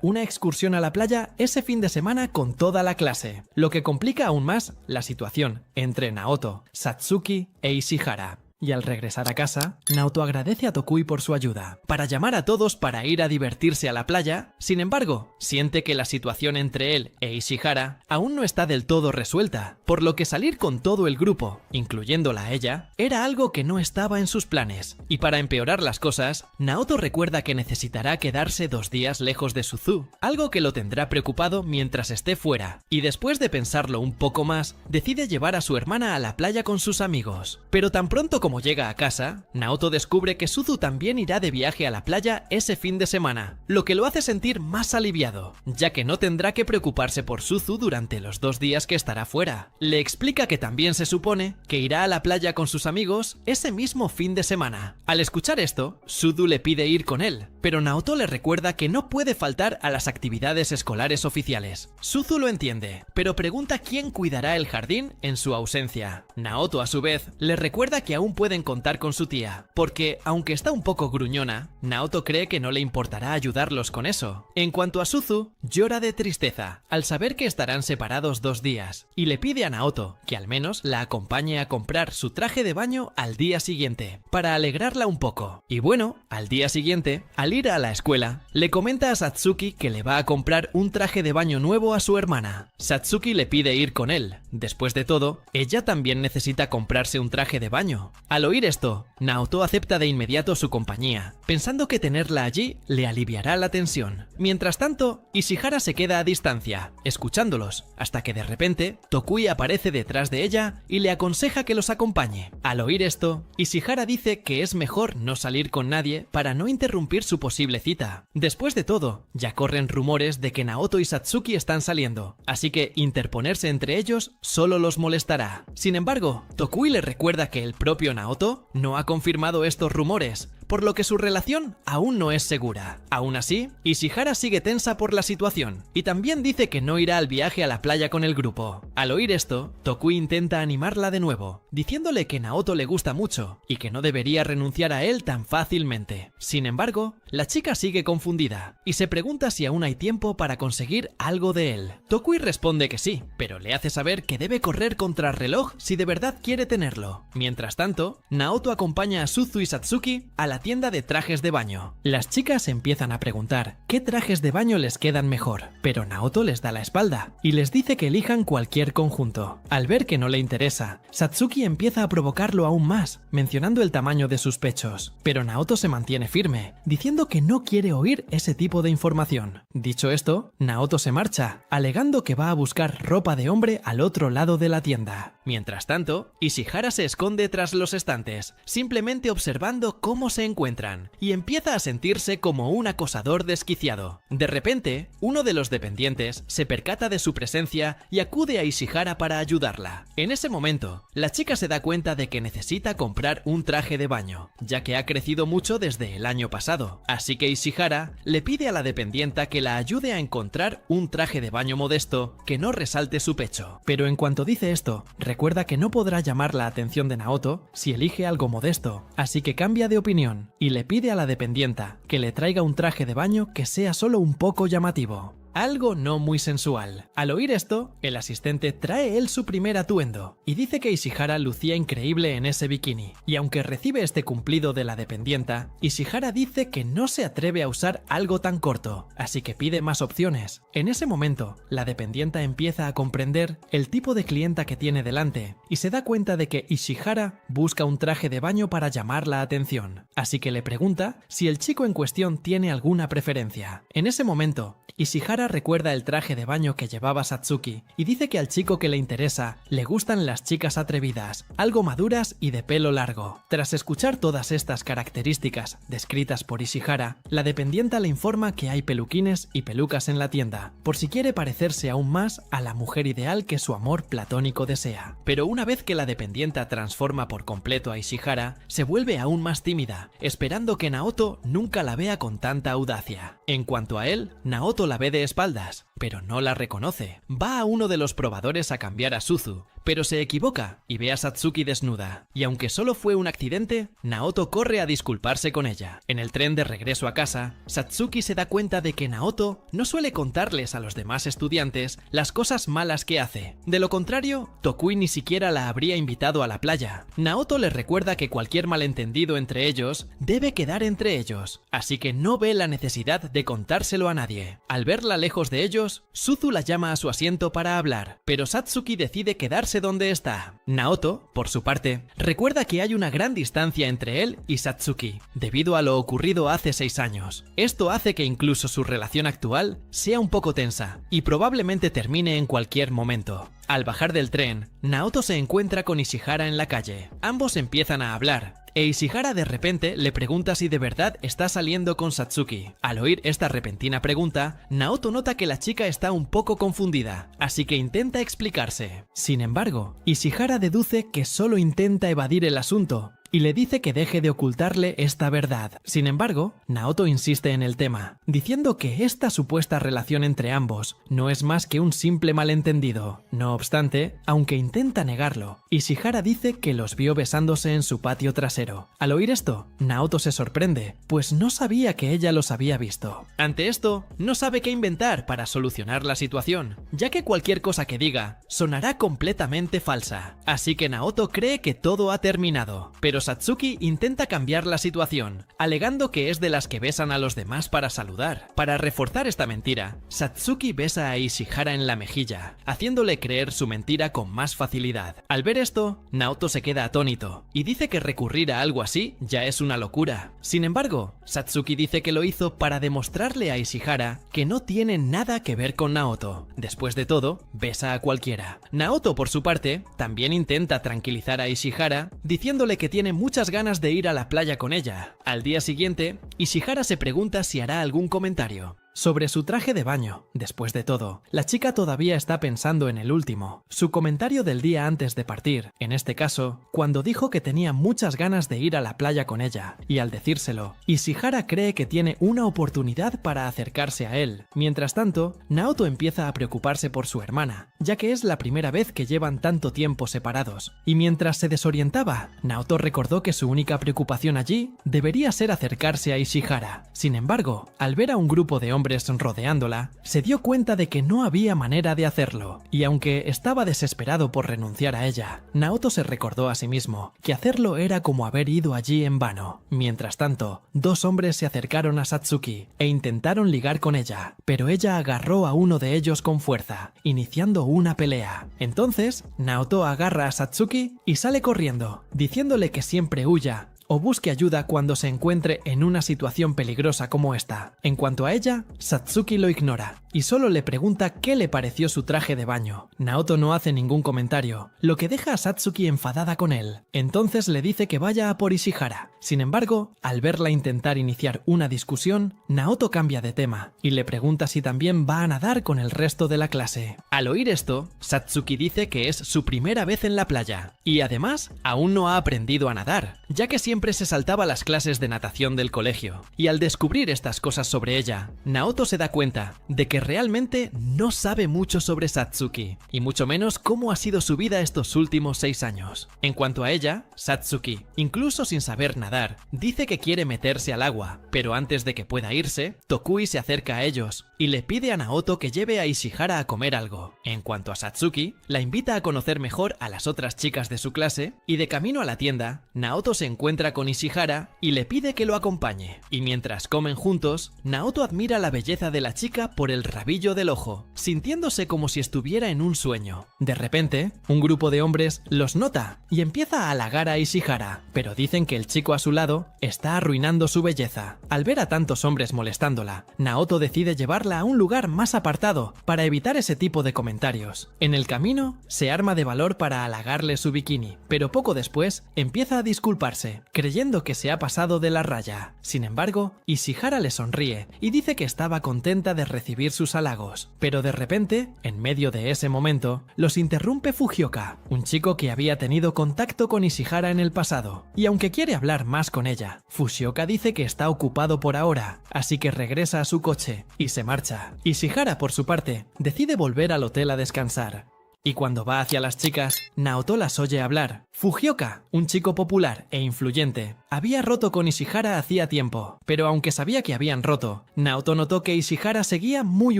una excursión a la playa ese fin de semana con toda la clase, lo que complica aún más la situación entre Naoto, Satsuki e Ishihara. Y al regresar a casa, Naoto agradece a Tokui por su ayuda, para llamar a todos para ir a divertirse a la playa. Sin embargo, siente que la situación entre él e Ishihara aún no está del todo resuelta, por lo que salir con todo el grupo, incluyéndola a ella, era algo que no estaba en sus planes. Y para empeorar las cosas, Naoto recuerda que necesitará quedarse 2 días lejos de Suzu, algo que lo tendrá preocupado mientras esté fuera. Y después de pensarlo un poco más, decide llevar a su hermana a la playa con sus amigos. Pero tan pronto como llega a casa, Naoto descubre que Suzu también irá de viaje a la playa ese fin de semana, lo que lo hace sentir más aliviado, ya que no tendrá que preocuparse por Suzu durante los 2 días que estará fuera. Le explica que también se supone que irá a la playa con sus amigos ese mismo fin de semana. Al escuchar esto, Suzu le pide ir con él, pero Naoto le recuerda que no puede faltar a las actividades escolares oficiales. Suzu lo entiende, pero pregunta quién cuidará el jardín en su ausencia. Naoto, a su vez, le recuerda que aún pueden contar con su tía, porque, aunque está un poco gruñona, Naoto cree que no le importará ayudarlos con eso. En cuanto a Suzu, llora de tristeza al saber que estarán separados 2 días, y le pide a Naoto que al menos la acompañe a comprar su traje de baño al día siguiente, para alegrarla un poco. Y bueno, al día siguiente, al ir a la escuela, le comenta a Satsuki que le va a comprar un traje de baño nuevo a su hermana. Satsuki le pide ir con él. Después de todo, ella también necesita comprarse un traje de baño. Al oír esto, Naoto acepta de inmediato su compañía, pensando que tenerla allí le aliviará la tensión. Mientras tanto, Ishihara se queda a distancia, escuchándolos, hasta que de repente, Tokui aparece detrás de ella y le aconseja que los acompañe. Al oír esto, Ishihara dice que es mejor no salir con nadie para no interrumpir su posible cita. Después de todo, ya corren rumores de que Naoto y Satsuki están saliendo, así que interponerse entre ellos solo los molestará. Sin embargo, Tokui le recuerda que el propio Naoto no ha confirmado estos rumores, por lo que su relación aún no es segura. Aún así, Ishihara sigue tensa por la situación, y también dice que no irá al viaje a la playa con el grupo. Al oír esto, Tokui intenta animarla de nuevo, diciéndole que Naoto le gusta mucho, y que no debería renunciar a él tan fácilmente. Sin embargo, la chica sigue confundida, y se pregunta si aún hay tiempo para conseguir algo de él. Tokui responde que sí, pero le hace saber que debe correr contra reloj si de verdad quiere tenerlo. Mientras tanto, Naoto acompaña a Suzu y Satsuki a la tienda de trajes de baño. Las chicas empiezan a preguntar qué trajes de baño les quedan mejor, pero Naoto les da la espalda y les dice que elijan cualquier conjunto. Al ver que no le interesa, Satsuki empieza a provocarlo aún más, mencionando el tamaño de sus pechos, pero Naoto se mantiene firme, diciendo que no quiere oír ese tipo de información. Dicho esto, Naoto se marcha, alegando que va a buscar ropa de hombre al otro lado de la tienda. Mientras tanto, Ishihara se esconde tras los estantes, simplemente observando cómo se encuentran, y empieza a sentirse como un acosador desquiciado. De repente, uno de los dependientes se percata de su presencia y acude a Ishihara para ayudarla. En ese momento, la chica se da cuenta de que necesita comprar un traje de baño, ya que ha crecido mucho desde el año pasado, así que Ishihara le pide a la dependienta que la ayude a encontrar un traje de baño modesto que no resalte su pecho. Pero en cuanto dice esto, recuerda que no podrá llamar la atención de Naoto si elige algo modesto, así que cambia de opinión y le pide a la dependienta que le traiga un traje de baño que sea solo un poco llamativo. Algo no muy sensual. Al oír esto, el asistente trae él su primer atuendo y dice que Ishihara lucía increíble en ese bikini. Y aunque recibe este cumplido de la dependienta, Ishihara dice que no se atreve a usar algo tan corto, así que pide más opciones. En ese momento, la dependienta empieza a comprender el tipo de clienta que tiene delante y se da cuenta de que Ishihara busca un traje de baño para llamar la atención. Así que le pregunta si el chico en cuestión tiene alguna preferencia. En ese momento, Ishihara recuerda el traje de baño que llevaba Satsuki y dice que al chico que le interesa le gustan las chicas atrevidas, algo maduras y de pelo largo. Tras escuchar todas estas características descritas por Ishihara, la dependienta le informa que hay peluquines y pelucas en la tienda, por si quiere parecerse aún más a la mujer ideal que su amor platónico desea. Pero una vez que la dependienta transforma por completo a Ishihara, se vuelve aún más tímida, esperando que Naoto nunca la vea con tanta audacia. En cuanto a él, Naoto la ve de espaldas, pero no la reconoce. Va a uno de los probadores a cambiar a Suzu, pero se equivoca y ve a Satsuki desnuda. Y aunque solo fue un accidente, Naoto corre a disculparse con ella. En el tren de regreso a casa, Satsuki se da cuenta de que Naoto no suele contarles a los demás estudiantes las cosas malas que hace. De lo contrario, Tokui ni siquiera la habría invitado a la playa. Naoto le recuerda que cualquier malentendido entre ellos debe quedar entre ellos, así que no ve la necesidad de contárselo a nadie. Al verla lejos de ellos, Suzu la llama a su asiento para hablar, pero Satsuki decide quedarse donde está. Naoto, por su parte, recuerda que hay una gran distancia entre él y Satsuki, debido a lo ocurrido hace 6 años. Esto hace que incluso su relación actual sea un poco tensa, y probablemente termine en cualquier momento. Al bajar del tren, Naoto se encuentra con Ishihara en la calle. Ambos empiezan a hablar, e Ishihara de repente le pregunta si de verdad está saliendo con Satsuki. Al oír esta repentina pregunta, Naoto nota que la chica está un poco confundida, así que intenta explicarse. Sin embargo, Ishihara deduce que solo intenta evadir el asunto y le dice que deje de ocultarle esta verdad. Sin embargo, Naoto insiste en el tema, diciendo que esta supuesta relación entre ambos no es más que un simple malentendido. No obstante, aunque intenta negarlo, Ishihara dice que los vio besándose en su patio trasero. Al oír esto, Naoto se sorprende, pues no sabía que ella los había visto. Ante esto, no sabe qué inventar para solucionar la situación, ya que cualquier cosa que diga sonará completamente falsa. Así que Naoto cree que todo ha terminado, pero Satsuki intenta cambiar la situación, alegando que es de las que besan a los demás para saludar. Para reforzar esta mentira, Satsuki besa a Ishihara en la mejilla, haciéndole creer su mentira con más facilidad. Al ver esto, Naoto se queda atónito y dice que recurrir a algo así ya es una locura. Sin embargo, Satsuki dice que lo hizo para demostrarle a Ishihara que no tiene nada que ver con Naoto. Después de todo, besa a cualquiera. Naoto, por su parte, también intenta tranquilizar a Ishihara, diciéndole que tiene muchas ganas de ir a la playa con ella. Al día siguiente, Ishihara se pregunta si hará algún comentario sobre su traje de baño. Después de todo, la chica todavía está pensando en el último, su comentario del día antes de partir, en este caso, cuando dijo que tenía muchas ganas de ir a la playa con ella, y al decírselo, Ishihara cree que tiene una oportunidad para acercarse a él. Mientras tanto, Naoto empieza a preocuparse por su hermana, ya que es la primera vez que llevan tanto tiempo separados, y mientras se desorientaba, Naoto recordó que su única preocupación allí debería ser acercarse a Ishihara. Sin embargo, al ver a un grupo de hombres rodeándola, se dio cuenta de que no había manera de hacerlo, y aunque estaba desesperado por renunciar a ella, Naoto se recordó a sí mismo que hacerlo era como haber ido allí en vano. Mientras tanto, 2 hombres se acercaron a Satsuki e intentaron ligar con ella, pero ella agarró a uno de ellos con fuerza, iniciando una pelea. Entonces, Naoto agarra a Satsuki y sale corriendo, diciéndole que siempre huya o busque ayuda cuando se encuentre en una situación peligrosa como esta. En cuanto a ella, Satsuki lo ignora y solo le pregunta qué le pareció su traje de baño. Naoto no hace ningún comentario, lo que deja a Satsuki enfadada con él. Entonces le dice que vaya a por Ishihara. Sin embargo, al verla intentar iniciar una discusión, Naoto cambia de tema y le pregunta si también va a nadar con el resto de la clase. Al oír esto, Satsuki dice que es su primera vez en la playa y además aún no ha aprendido a nadar, ya que siempre se saltaba las clases de natación del colegio. Y al descubrir estas cosas sobre ella, Naoto se da cuenta de que realmente no sabe mucho sobre Satsuki, y mucho menos cómo ha sido su vida estos últimos 6 años. En cuanto a ella, Satsuki, incluso sin saber nadar, dice que quiere meterse al agua, pero antes de que pueda irse, Tokui se acerca a ellos y le pide a Naoto que lleve a Ishihara a comer algo. En cuanto a Satsuki, la invita a conocer mejor a las otras chicas de su clase, y de camino a la tienda, Naoto se encuentra con Ishihara y le pide que lo acompañe. Y mientras comen juntos, Naoto admira la belleza de la chica por el rabillo del ojo, sintiéndose como si estuviera en un sueño. De repente, un grupo de hombres los nota y empieza a halagar a Ishihara, pero dicen que el chico a su lado está arruinando su belleza. Al ver a tantos hombres molestándola, Naoto decide llevarla a un lugar más apartado para evitar ese tipo de comentarios. En el camino, se arma de valor para halagarle su bikini, pero poco después empieza a disculparse, creyendo que se ha pasado de la raya. Sin embargo, Ishihara le sonríe y dice que estaba contenta de recibir sus halagos, pero de repente, en medio de ese momento, los interrumpe Fujioka, un chico que había tenido contacto con Ishihara en el pasado, y aunque quiere hablar más con ella, Fujioka dice que está ocupado por ahora, así que regresa a su coche y se marcha. Ishihara, por su parte, decide volver al hotel a descansar. Y cuando va hacia las chicas, Naoto las oye hablar. Fujioka, un chico popular e influyente, había roto con Ishihara hacía tiempo, pero aunque sabía que habían roto, Naoto notó que Ishihara seguía muy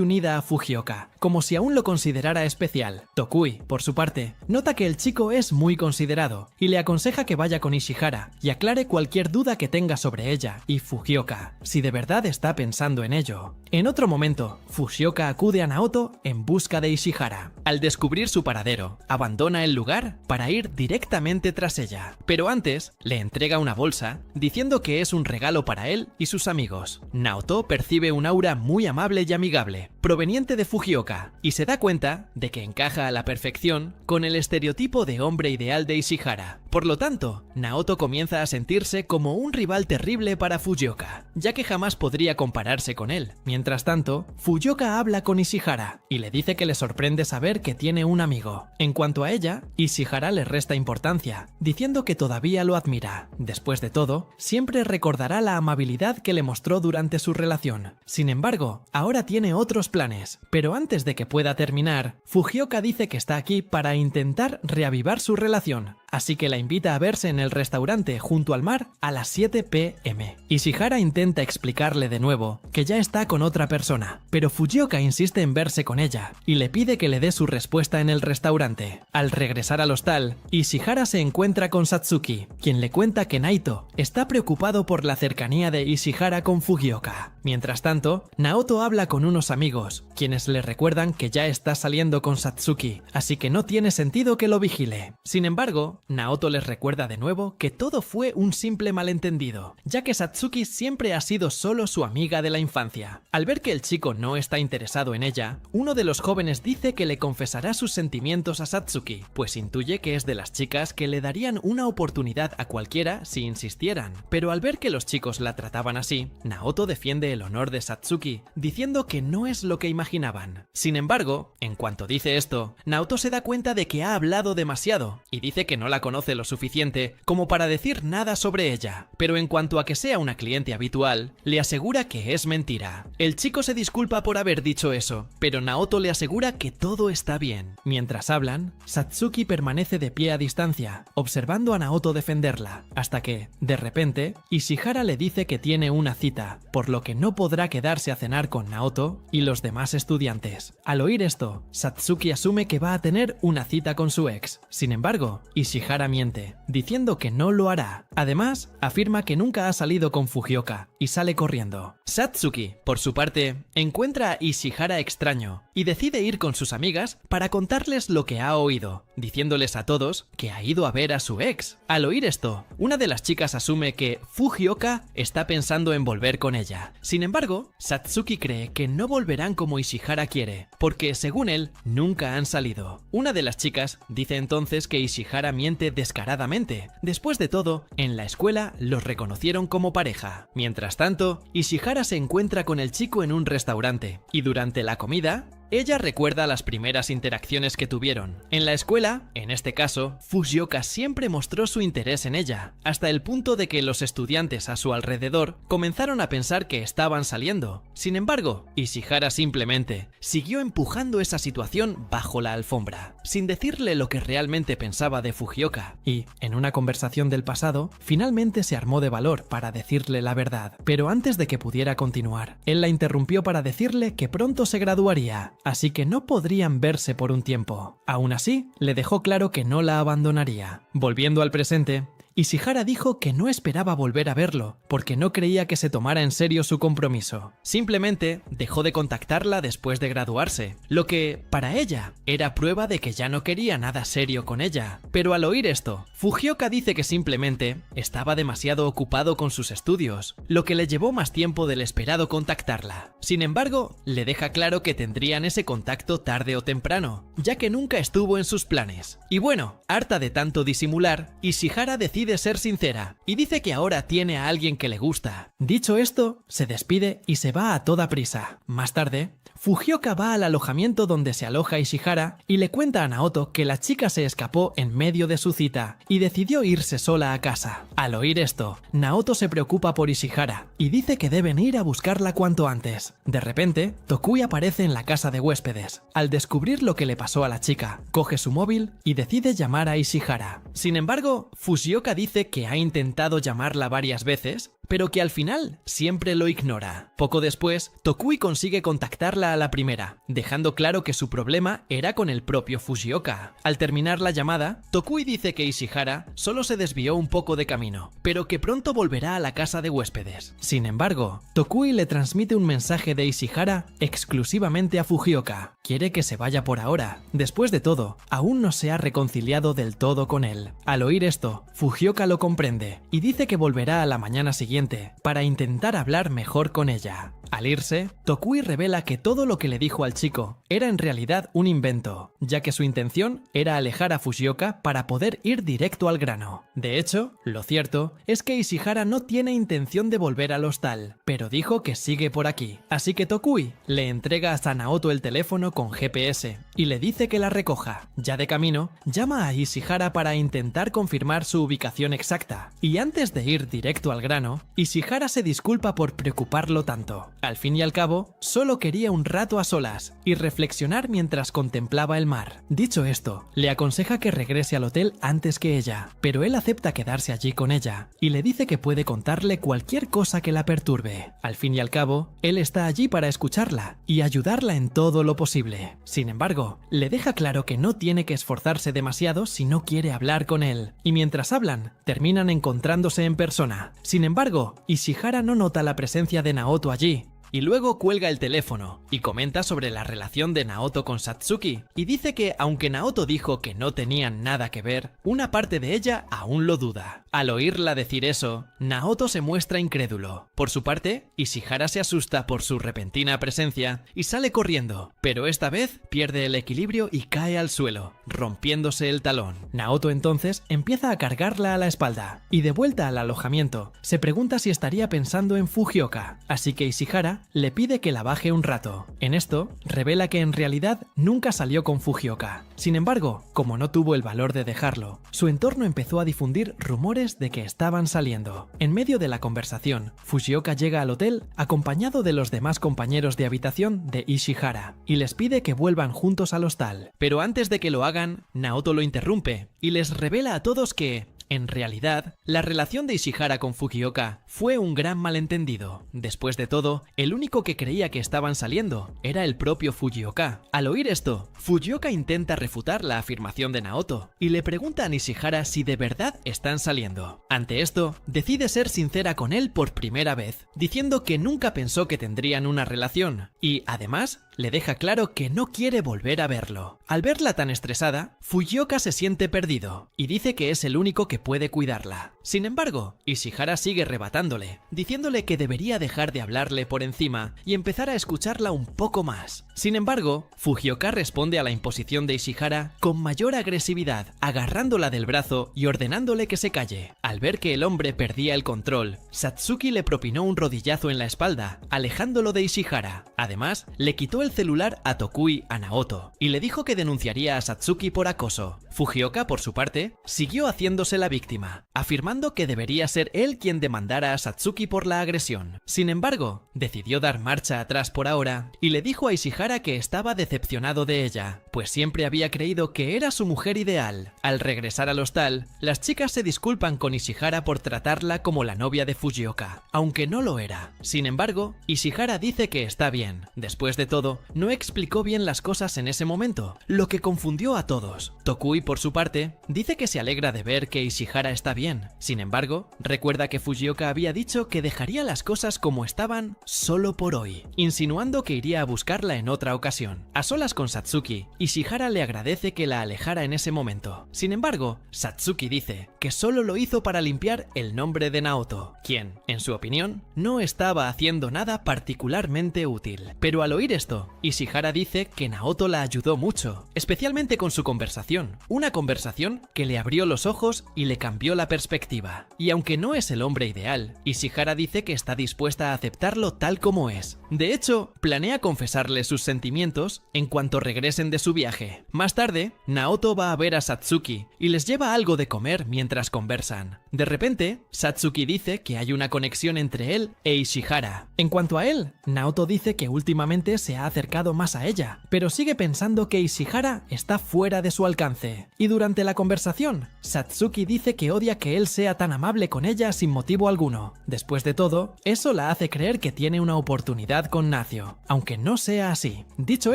unida a Fujioka, como si aún lo considerara especial. Tokui, por su parte, nota que el chico es muy considerado y le aconseja que vaya con Ishihara y aclare cualquier duda que tenga sobre ella y Fujioka, si de verdad está pensando en ello. En otro momento, Fujioka acude a Naoto en busca de Ishihara. Al descubrir su paradero, abandona el lugar para ir directamente tras ella, pero antes le entrega una bolsa diciendo que es un regalo para él y sus amigos. Naoto percibe un aura muy amable y amigable, proveniente de Fujioka, y se da cuenta de que encaja a la perfección con el estereotipo de hombre ideal de Ishihara. Por lo tanto, Naoto comienza a sentirse como un rival terrible para Fujioka, ya que jamás podría compararse con él. Mientras tanto, Fujioka habla con Ishihara y le dice que le sorprende saber que tiene un amigo. En cuanto a ella, Ishihara le resta importancia, diciendo que todavía lo admira. Después de todo, siempre recordará la amabilidad que le mostró durante su relación. Sin embargo, ahora tiene otros planes, pero antes de que pueda terminar, Fujioka dice que está aquí para intentar reavivar su relación, así que la invita a verse en el restaurante junto al mar a las 7 p.m. Ishihara intenta explicarle de nuevo que ya está con otra persona, pero Fujioka insiste en verse con ella y le pide que le dé su respuesta en el restaurante. Al regresar al hostal, Ishihara se encuentra con Satsuki, quien le cuenta que Naito está preocupado por la cercanía de Ishihara con Fujioka. Mientras tanto, Naoto habla con unos amigos, quienes le recuerdan que ya está saliendo con Satsuki, así que no tiene sentido que lo vigile. Sin embargo, Naoto les recuerda de nuevo que todo fue un simple malentendido, ya que Satsuki siempre ha sido solo su amiga de la infancia. Al ver que el chico no está interesado en ella, uno de los jóvenes dice que le confesará sus sentimientos a Satsuki, pues intuye que es de las chicas que le darían una oportunidad a cualquiera si insistieran. Pero al ver que los chicos la trataban así, Naoto defiende el honor de Satsuki, diciendo que no es lo que imaginaban. Sin embargo, en cuanto dice esto, Naoto se da cuenta de que ha hablado demasiado y dice que no la conoce lo suficiente como para decir nada sobre ella, pero en cuanto a que sea una cliente habitual, le asegura que es mentira. El chico se disculpa por haber dicho eso, pero Naoto le asegura que todo está bien. Mientras hablan, Satsuki permanece de pie a distancia, observando a Naoto defenderla, hasta que, de repente, Ishihara le dice que tiene una cita, por lo que no podrá quedarse a cenar con Naoto y los demás estudiantes. Al oír esto, Satsuki asume que va a tener una cita con su ex. Sin embargo, Ishihara Ishihara miente, diciendo que no lo hará. Además, afirma que nunca ha salido con Fujioka y sale corriendo. Satsuki, por su parte, encuentra a Ishihara extraño y decide ir con sus amigas para contarles lo que ha oído, diciéndoles a todos que ha ido a ver a su ex. Al oír esto, una de las chicas asume que Fujioka está pensando en volver con ella. Sin embargo, Satsuki cree que no volverán como Ishihara quiere, porque según él, nunca han salido. Una de las chicas dice entonces que Ishihara miente descaradamente. Después de todo, en la escuela los reconocieron como pareja. Mientras tanto, Ishihara se encuentra con el chico en un restaurante, y durante la comida, ella recuerda las primeras interacciones que tuvieron. En la escuela, en este caso, Fujioka siempre mostró su interés en ella, hasta el punto de que los estudiantes a su alrededor comenzaron a pensar que estaban saliendo. Sin embargo, Ishihara simplemente siguió empujando esa situación bajo la alfombra, sin decirle lo que realmente pensaba de Fujioka. Y, en una conversación del pasado, finalmente se armó de valor para decirle la verdad. Pero antes de que pudiera continuar, él la interrumpió para decirle que pronto se graduaría, así que no podrían verse por un tiempo. Aún así, le dejó claro que no la abandonaría. Volviendo al presente, Ishihara dijo que no esperaba volver a verlo, porque no creía que se tomara en serio su compromiso. Simplemente dejó de contactarla después de graduarse, lo que, para ella, era prueba de que ya no quería nada serio con ella. Pero al oír esto, Fujioka dice que simplemente estaba demasiado ocupado con sus estudios, lo que le llevó más tiempo del esperado contactarla. Sin embargo, le deja claro que tendrían ese contacto tarde o temprano, ya que nunca estuvo en sus planes. Y bueno, harta de tanto disimular, Ishihara decide ser sincera y dice que ahora tiene a alguien que le gusta. Dicho esto, se despide y se va a toda prisa. Más tarde, Fujioka va al alojamiento donde se aloja Ishihara y le cuenta a Naoto que la chica se escapó en medio de su cita y decidió irse sola a casa. Al oír esto, Naoto se preocupa por Ishihara y dice que deben ir a buscarla cuanto antes. De repente, Tokui aparece en la casa de huéspedes. Al descubrir lo que le pasó a la chica, coge su móvil y decide llamar a Ishihara. Sin embargo, Fujioka dice que ha intentado llamarla varias veces, pero que al final siempre lo ignora. Poco después, Tokui consigue contactarla a la primera, dejando claro que su problema era con el propio Fujioka. Al terminar la llamada, Tokui dice que Ishihara solo se desvió un poco de camino, pero que pronto volverá a la casa de huéspedes. Sin embargo, Tokui le transmite un mensaje de Ishihara exclusivamente a Fujioka. Quiere que se vaya por ahora. Después de todo, aún no se ha reconciliado del todo con él. Al oír esto, Fujioka lo comprende y dice que volverá a la mañana siguiente para intentar hablar mejor con ella. Al irse, Tokui revela que todo lo que le dijo al chico era en realidad un invento, ya que su intención era alejar a Fujioka para poder ir directo al grano. De hecho, lo cierto es que Ishihara no tiene intención de volver al hostal, pero dijo que sigue por aquí. Así que Tokui le entrega a Naoto el teléfono con GPS y le dice que la recoja. Ya de camino, llama a Ishihara para intentar confirmar su ubicación exacta. Y antes de ir directo al grano, Ishihara se disculpa por preocuparlo tanto. Al fin y al cabo, solo quería un rato a solas y reflexionar mientras contemplaba el mar. Dicho esto, le aconseja que regrese al hotel antes que ella, pero él acepta quedarse allí con ella y le dice que puede contarle cualquier cosa que la perturbe. Al fin y al cabo, él está allí para escucharla y ayudarla en todo lo posible. Sin embargo, le deja claro que no tiene que esforzarse demasiado si no quiere hablar con él, y mientras hablan, terminan encontrándose en persona. Sin embargo, Ishihara no nota la presencia de Naoto allí, y luego cuelga el teléfono y comenta sobre la relación de Naoto con Satsuki y dice que aunque Naoto dijo que no tenían nada que ver, una parte de ella aún lo duda. Al oírla decir eso, Naoto se muestra incrédulo. Por su parte, Ishihara se asusta por su repentina presencia y sale corriendo, pero esta vez pierde el equilibrio y cae al suelo, rompiéndose el talón. Naoto entonces empieza a cargarla a la espalda y de vuelta al alojamiento, se pregunta si estaría pensando en Fujioka, así que Ishihara le pide que la baje un rato. En esto, revela que en realidad nunca salió con Fujioka. Sin embargo, como no tuvo el valor de dejarlo, su entorno empezó a difundir rumores de que estaban saliendo. En medio de la conversación, Fujioka llega al hotel acompañado de los demás compañeros de habitación de Ishihara y les pide que vuelvan juntos al hostal. Pero antes de que lo hagan, Naoto lo interrumpe y les revela a todos que En realidad, la relación de Ishihara con Fujioka fue un gran malentendido. Después de todo, el único que creía que estaban saliendo era el propio Fujioka. Al oír esto, Fujioka intenta refutar la afirmación de Naoto y le pregunta a Ishihara si de verdad están saliendo. Ante esto, decide ser sincera con él por primera vez, diciendo que nunca pensó que tendrían una relación y, además, le deja claro que no quiere volver a verlo. Al verla tan estresada, Fujioka se siente perdido y dice que es el único que puede cuidarla. Sin embargo, Ishihara sigue rebatándole, diciéndole que debería dejar de hablarle por encima y empezar a escucharla un poco más. Sin embargo, Fujioka responde a la imposición de Ishihara con mayor agresividad, agarrándola del brazo y ordenándole que se calle. Al ver que el hombre perdía el control, Satsuki le propinó un rodillazo en la espalda, alejándolo de Ishihara. Además, le quitó el celular a Tokui a Naoto y le dijo que denunciaría a Satsuki por acoso. Fujioka, por su parte, siguió haciéndose la víctima, afirmando que debería ser él quien demandara a Satsuki por la agresión. Sin embargo, decidió dar marcha atrás por ahora y le dijo a Ishihara que estaba decepcionado de ella, pues siempre había creído que era su mujer ideal. Al regresar al hostal, las chicas se disculpan con Ishihara por tratarla como la novia de Fujioka, aunque no lo era. Sin embargo, Ishihara dice que está bien. Después de todo, no explicó bien las cosas en ese momento, lo que confundió a todos. Tokui, por su parte, dice que se alegra de ver que Ishihara está bien. Sin embargo, recuerda que Fujioka había dicho que dejaría las cosas como estaban solo por hoy, insinuando que iría a buscarla en otra ocasión. A solas con Satsuki, Ishihara le agradece que la alejara en ese momento. Sin embargo, Satsuki dice que solo lo hizo para limpiar el nombre de Naoto, quien, en su opinión, no estaba haciendo nada particularmente útil. Pero al oír esto, Ishihara dice que Naoto la ayudó mucho, especialmente con su conversación, una conversación que le abrió los ojos y le cambió la perspectiva. Y aunque no es el hombre ideal, Ishihara dice que está dispuesta a aceptarlo tal como es. De hecho, planea confesarle sus sentimientos en cuanto regresen de su viaje. Más tarde, Naoto va a ver a Satsuki y les lleva algo de comer mientras conversan. De repente, Satsuki dice que hay una conexión entre él e Ishihara. En cuanto a él, Naoto dice que últimamente se ha acercado más a ella, pero sigue pensando que Ishihara está fuera de su alcance. Y durante la conversación, Satsuki dice que odia que él sea tan amable con ella sin motivo alguno. Después de todo, eso la hace creer que tiene una oportunidad con Nacio, aunque no sea así. Dicho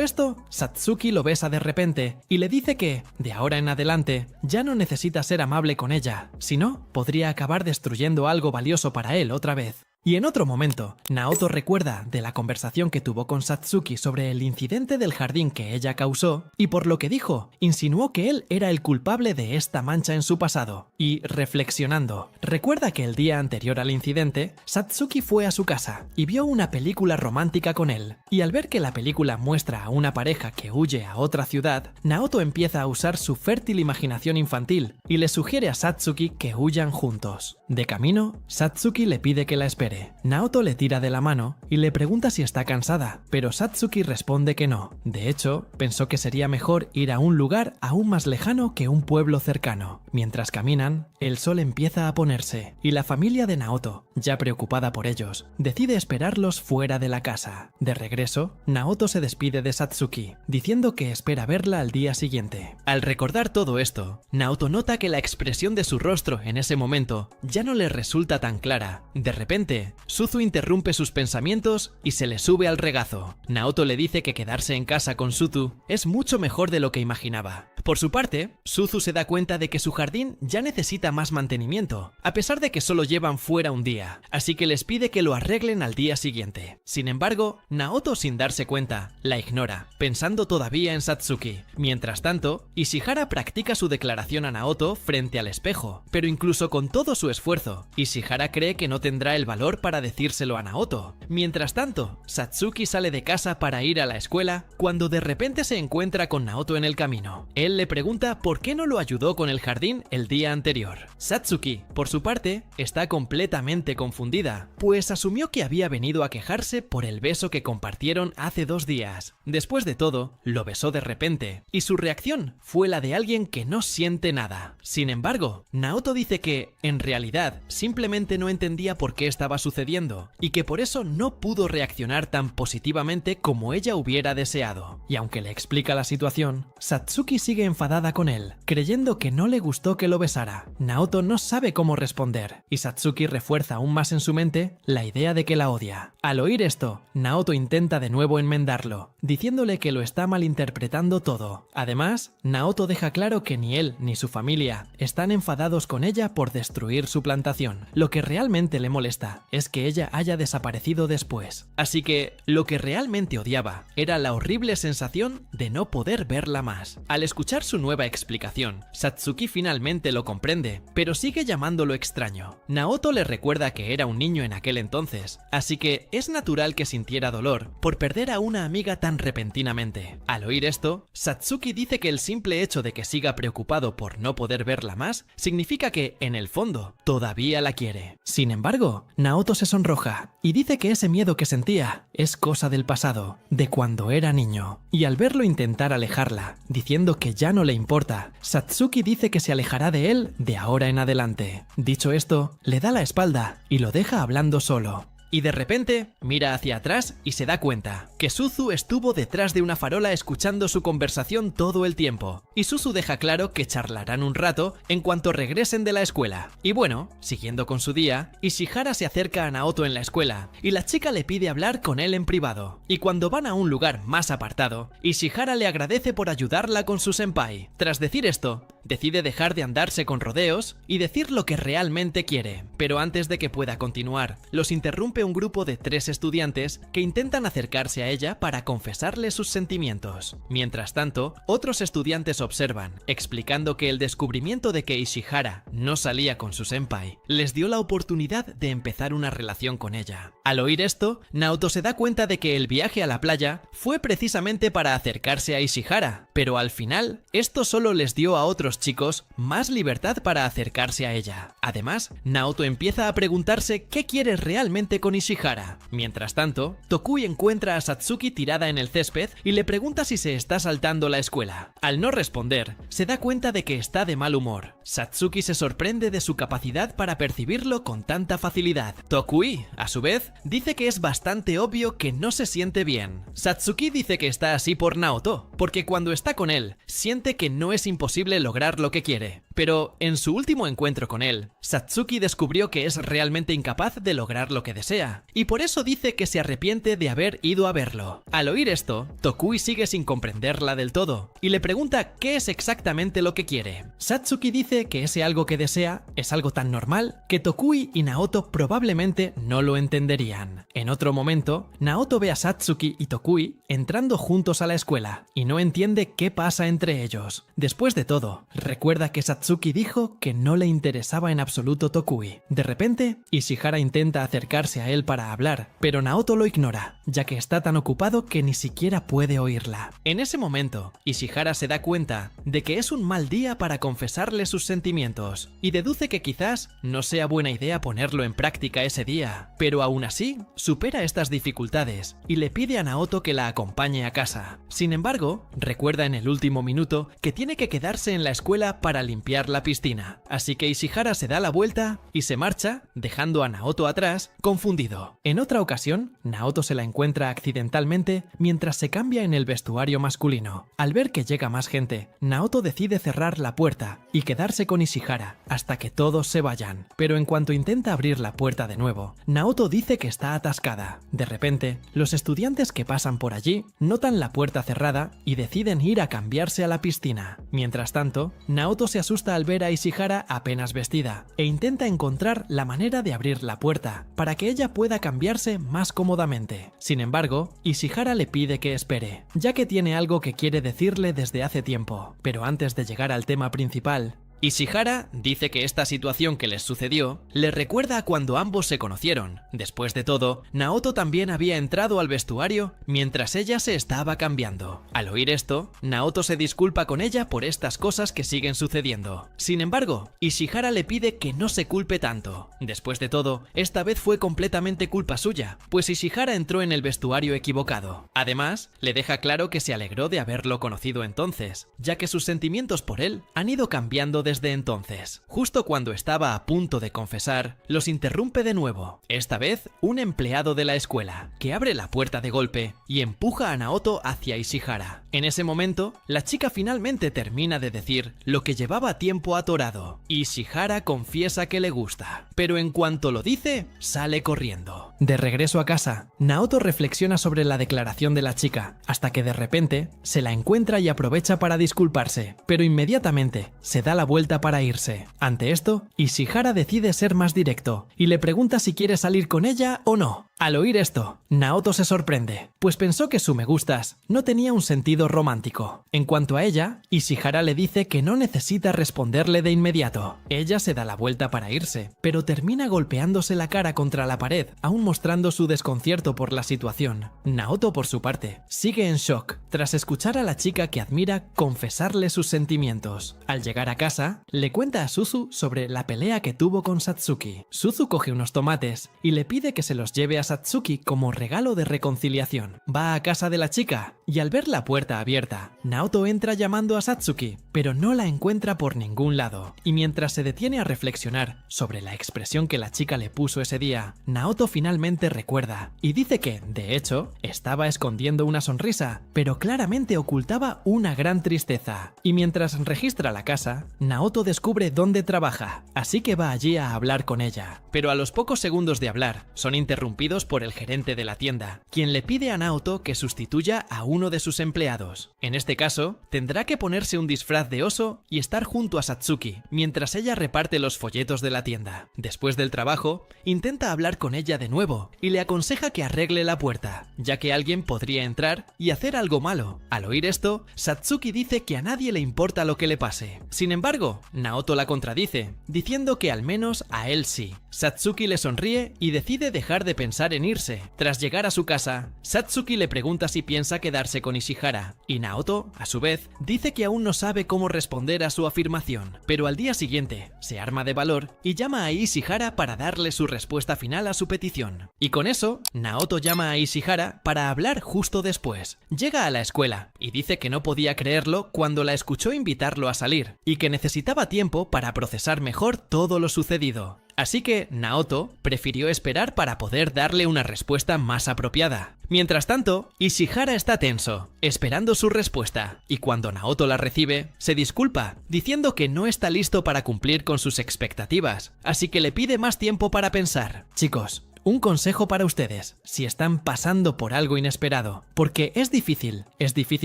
esto, Satsuki lo besa de repente y le dice que, de ahora en adelante, ya no necesita ser amable con ella, si no, podría acabar destruyendo algo valioso para él otra vez. Y en otro momento, Naoto recuerda de la conversación que tuvo con Satsuki sobre el incidente del jardín que ella causó, y por lo que dijo, insinuó que él era el culpable de esta mancha en su pasado. Y reflexionando, recuerda que el día anterior al incidente, Satsuki fue a su casa y vio una película romántica con él. Y al ver que la película muestra a una pareja que huye a otra ciudad, Naoto empieza a usar su fértil imaginación infantil y le sugiere a Satsuki que huyan juntos. De camino, Satsuki le pide que la espere. Naoto le tira de la mano y le pregunta si está cansada, pero Satsuki responde que no. De hecho, pensó que sería mejor ir a un lugar aún más lejano que un pueblo cercano. Mientras caminan, el sol empieza a ponerse y la familia de Naoto, ya preocupada por ellos, decide esperarlos fuera de la casa. De regreso, Naoto se despide de Satsuki, diciendo que espera verla al día siguiente. Al recordar todo esto, Naoto nota que la expresión de su rostro en ese momento ya no le resulta tan clara. De repente, Suzu interrumpe sus pensamientos y se le sube al regazo. Naoto le dice que quedarse en casa con Suzu es mucho mejor de lo que imaginaba. Por su parte, Suzu se da cuenta de que su jardín ya necesita más mantenimiento, a pesar de que solo llevan fuera un día, así que les pide que lo arreglen al día siguiente. Sin embargo, Naoto, sin darse cuenta, la ignora, pensando todavía en Satsuki. Mientras tanto, Ishihara practica su declaración a Naoto frente al espejo, pero incluso con todo su esfuerzo, Ishihara cree que no tendrá el valor para decírselo a Naoto. Mientras tanto, Satsuki sale de casa para ir a la escuela cuando de repente se encuentra con Naoto en el camino. Él le pregunta por qué no lo ayudó con el jardín el día anterior. Satsuki, por su parte, está completamente confundida, pues asumió que había venido a quejarse por el beso que compartieron hace 2 días. Después de todo, lo besó de repente, y su reacción fue la de alguien que no siente nada. Sin embargo, Naoto dice que, en realidad, simplemente no entendía por qué estaba sucediendo, y que por eso no pudo reaccionar tan positivamente como ella hubiera deseado. Y aunque le explica la situación, Satsuki sigue sigue enfadada con él, creyendo que no le gustó que lo besara. Naoto no sabe cómo responder, y Satsuki refuerza aún más en su mente la idea de que la odia. Al oír esto, Naoto intenta de nuevo enmendarlo, diciéndole que lo está malinterpretando todo. Además, Naoto deja claro que ni él ni su familia están enfadados con ella por destruir su plantación. Lo que realmente le molesta es que ella haya desaparecido después. Así que lo que realmente odiaba era la horrible sensación de no poder verla más. Al escuchar su nueva explicación, Satsuki finalmente lo comprende, pero sigue llamándolo extraño. Naoto le recuerda que era un niño en aquel entonces, así que es natural que sintiera dolor por perder a una amiga tan repentinamente. Al oír esto, Satsuki dice que el simple hecho de que siga preocupado por no poder verla más significa que, en el fondo, todavía la quiere. Sin embargo, Naoto se sonroja y dice que ese miedo que sentía es cosa del pasado, de cuando era niño. Y al verlo intentar alejarla, diciendo que ya no le importa, Satsuki dice que se alejará de él de ahora en adelante. Dicho esto, le da la espalda y lo deja hablando solo. Y de repente, mira hacia atrás y se da cuenta que Suzu estuvo detrás de una farola escuchando su conversación todo el tiempo. Y Suzu deja claro que charlarán un rato en cuanto regresen de la escuela. Y bueno, siguiendo con su día, Ishihara se acerca a Naoto en la escuela y la chica le pide hablar con él en privado. Y cuando van a un lugar más apartado, Ishihara le agradece por ayudarla con su senpai. Tras decir esto, decide dejar de andarse con rodeos y decir lo que realmente quiere. Pero antes de que pueda continuar, los interrumpe un grupo de 3 estudiantes que intentan acercarse a ella para confesarle sus sentimientos. Mientras tanto, otros estudiantes observan, explicando que el descubrimiento de que Ishihara no salía con su senpai les dio la oportunidad de empezar una relación con ella. Al oír esto, Naoto se da cuenta de que el viaje a la playa fue precisamente para acercarse a Ishihara, pero al final, esto solo les dio a otros chicos más libertad para acercarse a ella. Además, Naoto empieza a preguntarse qué quiere realmente con Ishihara. Mientras tanto, Tokui encuentra a Satsuki tirada en el césped y le pregunta si se está saltando la escuela. Al no responder, se da cuenta de que está de mal humor. Satsuki se sorprende de su capacidad para percibirlo con tanta facilidad. Tokui, a su vez, dice que es bastante obvio que no se siente bien. Satsuki dice que está así por Naoto, porque cuando está con él, siente que no es imposible lograr lo que quiere. Pero en su último encuentro con él, Satsuki descubrió que es realmente incapaz de lograr lo que desea, y por eso dice que se arrepiente de haber ido a verlo. Al oír esto, Tokui sigue sin comprenderla del todo, y le pregunta qué es exactamente lo que quiere. Satsuki dice que ese algo que desea es algo tan normal que Tokui y Naoto probablemente no lo entenderían. En otro momento, Naoto ve a Satsuki y Tokui entrando juntos a la escuela, y no entiende qué pasa entre ellos. Después de todo, recuerda que Satsuki dijo que no le interesaba en absoluto Tokui. De repente, Ishihara intenta acercarse a él para hablar, pero Naoto lo ignora, ya que está tan ocupado que ni siquiera puede oírla. En ese momento, Ishihara se da cuenta de que es un mal día para confesarle sus sentimientos, y deduce que quizás no sea buena idea ponerlo en práctica ese día, pero aún así, supera estas dificultades y le pide a Naoto que la acompañe a casa. Sin embargo, recuerda en el último minuto que tiene que quedarse en la escuela para limpiar la piscina, así que Ishihara se da la vuelta y se marcha, dejando a Naoto atrás, confundido. En otra ocasión, Naoto se la encuentra accidentalmente mientras se cambia en el vestuario masculino. Al ver que llega más gente, Naoto decide cerrar la puerta y quedarse con Ishihara hasta que todos se vayan, pero en cuanto intenta abrir la puerta de nuevo, Naoto dice que está atascada. De repente, los estudiantes que pasan por allí notan la puerta cerrada y deciden ir a cambiarse a la piscina. Mientras tanto, Naoto se asusta al ver a Ishihara apenas vestida e intenta encontrar la manera de abrir la puerta para que ella pueda cambiarse más cómodamente. Sin embargo, Ishihara le pide que espere, ya que tiene algo que quiere decirle desde hace tiempo. Pero antes de llegar al tema principal, Ishihara dice que esta situación que les sucedió le recuerda a cuando ambos se conocieron. Después de todo, Naoto también había entrado al vestuario mientras ella se estaba cambiando. Al oír esto, Naoto se disculpa con ella por estas cosas que siguen sucediendo. Sin embargo, Ishihara le pide que no se culpe tanto. Después de todo, esta vez fue completamente culpa suya, pues Ishihara entró en el vestuario equivocado. Además, le deja claro que se alegró de haberlo conocido entonces, ya que sus sentimientos por él han ido cambiando desde entonces. Justo cuando estaba a punto de confesar, los interrumpe de nuevo, esta vez un empleado de la escuela, que abre la puerta de golpe y empuja a Naoto hacia Ishihara. En ese momento, la chica finalmente termina de decir lo que llevaba tiempo atorado. Ishihara confiesa que le gusta, pero en cuanto lo dice, sale corriendo. De regreso a casa, Naoto reflexiona sobre la declaración de la chica, hasta que de repente se la encuentra y aprovecha para disculparse, pero inmediatamente se da la vuelta para irse. Ante esto, Ishihara decide ser más directo y le pregunta si quiere salir con ella o no. Al oír esto, Naoto se sorprende, pues pensó que su me gustas no tenía un sentido romántico. En cuanto a ella, Ishihara le dice que no necesita responderle de inmediato. Ella se da la vuelta para irse, pero termina golpeándose la cara contra la pared, aún mostrando su desconcierto por la situación. Naoto, por su parte, sigue en shock, tras escuchar a la chica que admira confesarle sus sentimientos. Al llegar a casa, le cuenta a Suzu sobre la pelea que tuvo con Satsuki. Suzu coge unos tomates y le pide que se los lleve a Satsuki como regalo de reconciliación. Va a casa de la chica y al ver la puerta abierta, Naoto entra llamando a Satsuki, pero no la encuentra por ningún lado. Y mientras se detiene a reflexionar sobre la expresión que la chica le puso ese día, Naoto finalmente recuerda y dice que, de hecho, estaba escondiendo una sonrisa, pero claramente ocultaba una gran tristeza. Y mientras registra la casa, Naoto descubre dónde trabaja, así que va allí a hablar con ella. Pero a los pocos segundos de hablar, son interrumpidos por el gerente de la tienda, quien le pide a Naoto que sustituya a uno de sus empleados. En este caso, tendrá que ponerse un disfraz de oso y estar junto a Satsuki, mientras ella reparte los folletos de la tienda. Después del trabajo, intenta hablar con ella de nuevo y le aconseja que arregle la puerta, ya que alguien podría entrar y hacer algo malo. Al oír esto, Satsuki dice que a nadie le importa lo que le pase. Sin embargo, Naoto la contradice, diciendo que al menos a él sí. Satsuki le sonríe y decide dejar de pensar en irse. Tras llegar a su casa, Satsuki le pregunta si piensa quedarse con Ishihara, y Naoto, a su vez, dice que aún no sabe cómo responder a su afirmación, pero al día siguiente se arma de valor y llama a Ishihara para darle su respuesta final a su petición. Y con eso, Naoto llama a Ishihara para hablar justo después. Llega a la escuela y dice que no podía creerlo cuando la escuchó invitarlo a salir, y que necesitaba tiempo para procesar mejor todo lo sucedido. Así que Naoto prefirió esperar para poder darle una respuesta más apropiada. Mientras tanto, Ishihara está tenso, esperando su respuesta, y cuando Naoto la recibe, se disculpa, diciendo que no está listo para cumplir con sus expectativas, así que le pide más tiempo para pensar. Chicos, un consejo para ustedes, si están pasando por algo inesperado, porque es difícil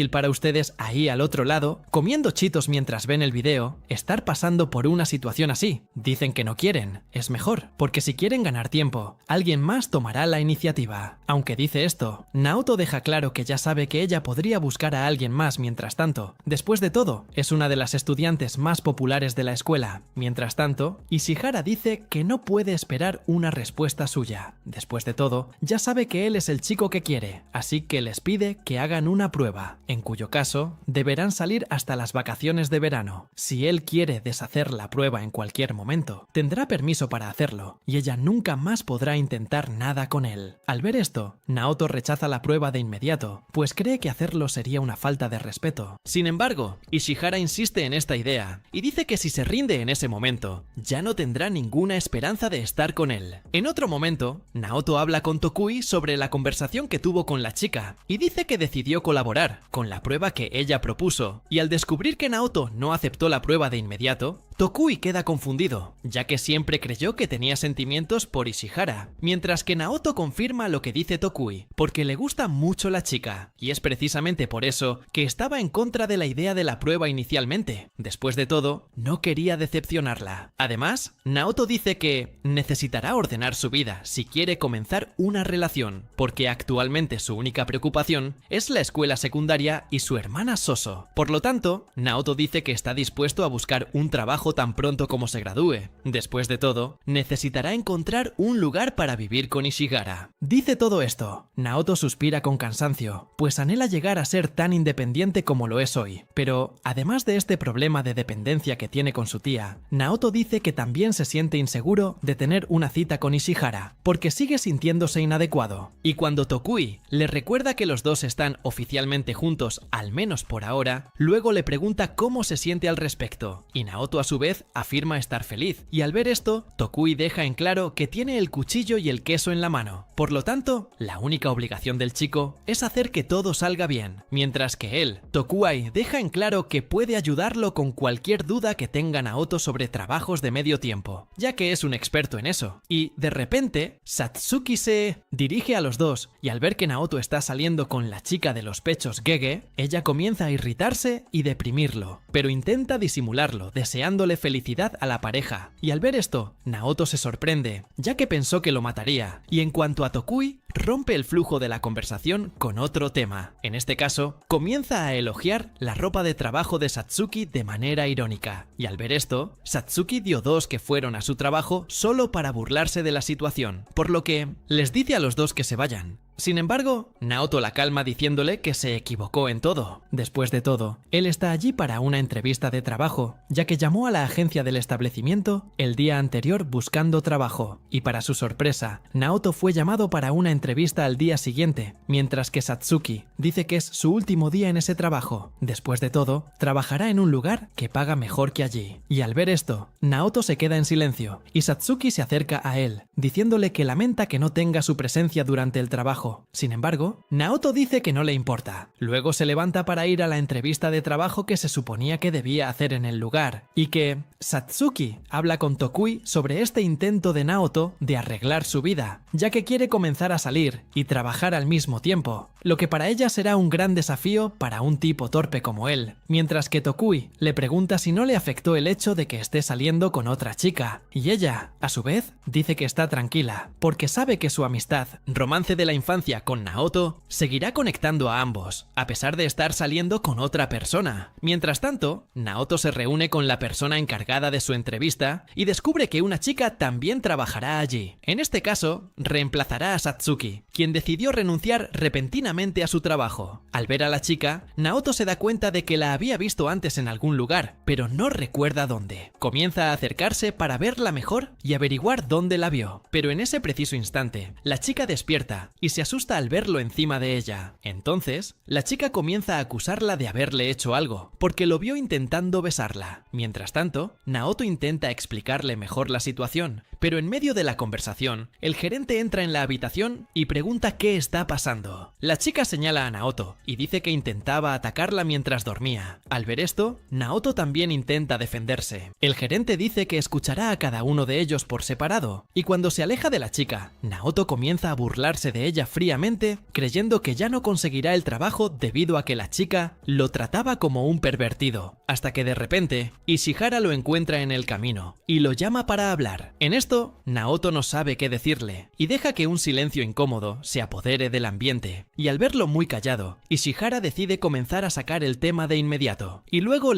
para ustedes ahí al otro lado, comiendo chitos mientras ven el video, estar pasando por una situación así. Dicen que no quieren, es mejor, porque si quieren ganar tiempo, alguien más tomará la iniciativa. Aunque dice esto, Naoto deja claro que ya sabe que ella podría buscar a alguien más mientras tanto. Después de todo, es una de las estudiantes más populares de la escuela. Mientras tanto, Ishihara dice que no puede esperar una respuesta suya. Después de todo, ya sabe que él es el chico que quiere, así que les pide que hagan una prueba, en cuyo caso, deberán salir hasta las vacaciones de verano. Si él quiere deshacer la prueba en cualquier momento, tendrá permiso para hacerlo, y ella nunca más podrá intentar nada con él. Al ver esto, Naoto rechaza la prueba de inmediato, pues cree que hacerlo sería una falta de respeto. Sin embargo, Ishihara insiste en esta idea, y dice que si se rinde en ese momento, ya no tendrá ninguna esperanza de estar con él. En otro momento, Naoto habla con Tokui sobre la conversación que tuvo con la chica y dice que decidió colaborar con la prueba que ella propuso, y al descubrir que Naoto no aceptó la prueba de inmediato, Tokui queda confundido, ya que siempre creyó que tenía sentimientos por Ishihara, mientras que Naoto confirma lo que dice Tokui, porque le gusta mucho la chica, y es precisamente por eso que estaba en contra de la idea de la prueba inicialmente. Después de todo, no quería decepcionarla. Además, Naoto dice que necesitará ordenar su vida si quiere comenzar una relación, porque actualmente su única preocupación es la escuela secundaria y su hermana Soso. Por lo tanto, Naoto dice que está dispuesto a buscar un trabajo tan pronto como se gradúe. Después de todo, necesitará encontrar un lugar para vivir con Ishihara. Dice todo esto, Naoto suspira con cansancio, pues anhela llegar a ser tan independiente como lo es hoy. Pero, además de este problema de dependencia que tiene con su tía, Naoto dice que también se siente inseguro de tener una cita con Ishihara, porque sigue sintiéndose inadecuado. Y cuando Tokui le recuerda que los dos están oficialmente juntos, al menos por ahora, luego le pregunta cómo se siente al respecto, y Naoto a su su vez afirma estar feliz, y al ver esto, Tokui deja en claro que tiene el cuchillo y el queso en la mano. Por lo tanto, la única obligación del chico es hacer que todo salga bien, mientras que él, Tokuai, deja en claro que puede ayudarlo con cualquier duda que tenga Naoto sobre trabajos de medio tiempo, ya que es un experto en eso. Y, de repente, Satsuki se dirige a los dos, y al ver que Naoto está saliendo con la chica de los pechos Gege, ella comienza a irritarse y deprimirlo, pero intenta disimularlo, deseándole felicidad a la pareja. Y al ver esto, Naoto se sorprende, ya que pensó que lo mataría, y en cuanto a Tokui, rompe el flujo de la conversación con otro tema. En este caso, comienza a elogiar la ropa de trabajo de Satsuki de manera irónica, y al ver esto, Satsuki dio dos que fueron a su trabajo solo para burlarse de la situación, por lo que les dice a los dos que se vayan. Sin embargo, Naoto la calma diciéndole que se equivocó en todo. Después de todo, él está allí para una entrevista de trabajo, ya que llamó a la agencia del establecimiento el día anterior buscando trabajo, y para su sorpresa, Naoto fue llamado para una entrevista al día siguiente, mientras que Satsuki dice que es su último día en ese trabajo. Después de todo, trabajará en un lugar que paga mejor que allí. Y al ver esto, Naoto se queda en silencio, y Satsuki se acerca a él, diciéndole que lamenta que no tenga su presencia durante el trabajo. Sin embargo, Naoto dice que no le importa. Luego se levanta para ir a la entrevista de trabajo que se suponía que debía hacer en el lugar, y que Satsuki habla con Tokui sobre este intento de Naoto de arreglar su vida, ya que quiere comenzar a salir y trabajar al mismo tiempo, lo que para ella será un gran desafío para un tipo torpe como él, mientras que Tokui le pregunta si no le afectó el hecho de que esté saliendo con otra chica, y ella, a su vez, dice que está tranquila, porque sabe que su amistad, romance de la infancia con Naoto, seguirá conectando a ambos, a pesar de estar saliendo con otra persona. Mientras tanto, Naoto se reúne con la persona encargada de su entrevista y descubre que una chica también trabajará allí. En este caso, reemplazará a Satsuki, quien decidió renunciar repentinamente a su trabajo. Al ver a la chica, Naoto se da cuenta de que la había visto antes en algún lugar, pero no recuerda dónde. Comienza a acercarse para verla mejor y averiguar dónde la vio, pero en ese preciso instante, la chica despierta y se asusta al verlo encima de ella. Entonces, la chica comienza a acusarla de haberle hecho algo, porque lo vio intentando besarla. Mientras tanto, Naoto intenta explicarle mejor la situación, pero en medio de la conversación, el gerente entra en la habitación y pregunta qué está pasando. La chica señala a Naoto y dice que intentaba atacarla mientras dormía. Al ver esto, Naoto también intenta defenderse. El gerente dice que escuchará a cada uno de ellos por separado, y cuando se aleja de la chica, Naoto comienza a burlarse de ella fríamente, creyendo que ya no conseguirá el trabajo debido a que la chica lo trataba como un pervertido, hasta que de repente, Ishihara lo encuentra en el camino y lo llama para hablar. En esto, Naoto no sabe qué decirle y deja que un silencio incómodo se apodere del ambiente, y al verlo muy callado, Ishihara decide comenzar a sacar el tema de inmediato, y luego